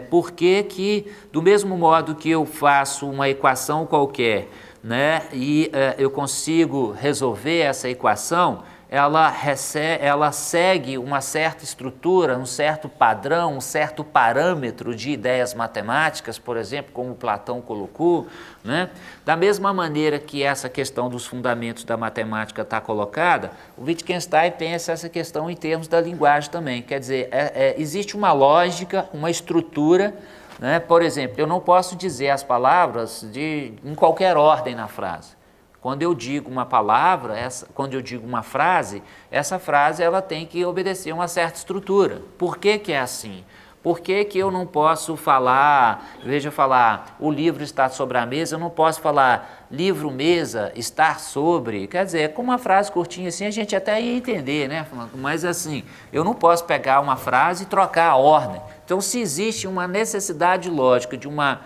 por que do mesmo modo que eu faço uma equação qualquer, né, e eu consigo resolver essa equação, ela segue uma certa estrutura, um certo padrão, um certo parâmetro de ideias matemáticas, por exemplo, como Platão colocou, né? Da mesma maneira que essa questão dos fundamentos da matemática está colocada, o Wittgenstein pensa essa questão em termos da linguagem também, quer dizer, existe uma lógica, uma estrutura, né? Por exemplo, eu não posso dizer as palavras em qualquer ordem na frase. Quando eu digo uma palavra, quando eu digo uma frase, essa frase ela tem que obedecer uma certa estrutura. Por que que é assim? Por que que eu não posso falar, em vez de falar o livro está sobre a mesa, eu não posso falar livro, mesa, estar sobre? Quer dizer, com uma frase curtinha assim a gente até ia entender, né? Mas assim, eu não posso pegar uma frase e trocar a ordem. Então, se existe uma necessidade lógica de uma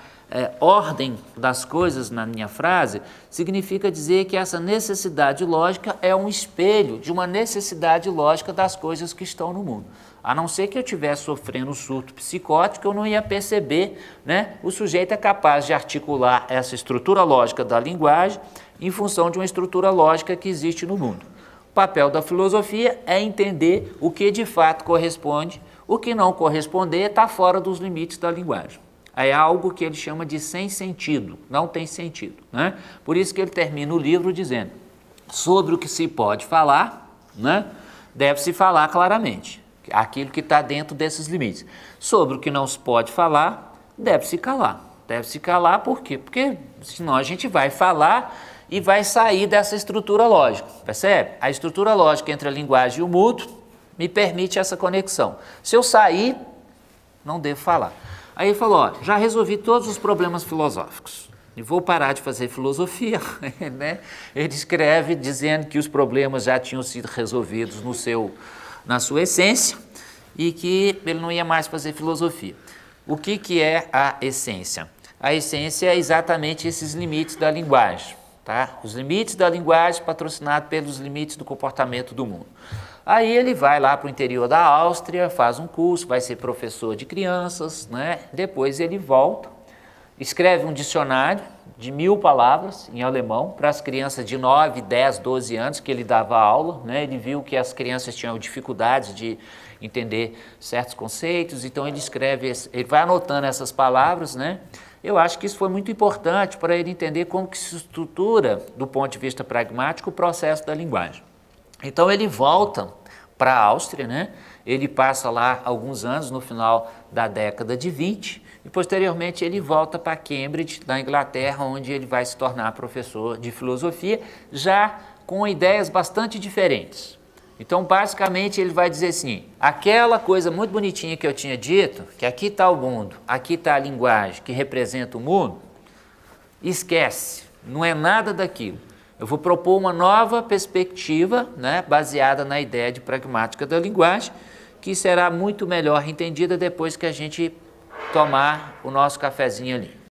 ordem das coisas na minha frase, significa dizer que essa necessidade lógica é um espelho de uma necessidade lógica das coisas que estão no mundo. A não ser que eu estivesse sofrendo um surto psicótico, eu não ia perceber, né? O sujeito é capaz de articular essa estrutura lógica da linguagem em função de uma estrutura lógica que existe no mundo. O papel da filosofia é entender o que de fato corresponde, o que não corresponder está fora dos limites da linguagem. É algo que ele chama de sem sentido, não tem sentido, né? Por isso que ele termina o livro dizendo, sobre o que se pode falar, né, deve-se falar claramente, aquilo que está dentro desses limites. Sobre o que não se pode falar, deve-se calar. Deve-se calar por quê? Porque senão a gente vai falar e vai sair dessa estrutura lógica, percebe? A estrutura lógica entre a linguagem e o mudo me permite essa conexão. Se eu sair, não devo falar. Aí ele falou, ó, já resolvi todos os problemas filosóficos e vou parar de fazer filosofia, né? Ele escreve dizendo que os problemas já tinham sido resolvidos na sua essência e que ele não ia mais fazer filosofia. O que é a essência? A essência é exatamente esses limites da linguagem, tá? Os limites da linguagem patrocinados pelos limites do comportamento do mundo. Aí ele vai lá para o interior da Áustria, faz um curso, vai ser professor de crianças, né? Depois ele volta, escreve um dicionário de 1000 palavras em alemão para as crianças de 9, 10, 12 anos que ele dava aula, né? Ele viu que as crianças tinham dificuldades de entender certos conceitos, então ele vai anotando essas palavras, né? Eu acho que isso foi muito importante para ele entender como que se estrutura, do ponto de vista pragmático, o processo da linguagem. Então ele volta para a Áustria, né? Ele passa lá alguns anos no final da década de 20 e posteriormente ele volta para Cambridge, na Inglaterra, onde ele vai se tornar professor de filosofia, já com ideias bastante diferentes. Então, basicamente, ele vai dizer assim, aquela coisa muito bonitinha que eu tinha dito, que aqui está o mundo, aqui está a linguagem que representa o mundo, esquece, não é nada daquilo. Eu vou propor uma nova perspectiva, né, baseada na ideia de pragmática da linguagem, que será muito melhor entendida depois que a gente tomar o nosso cafezinho ali.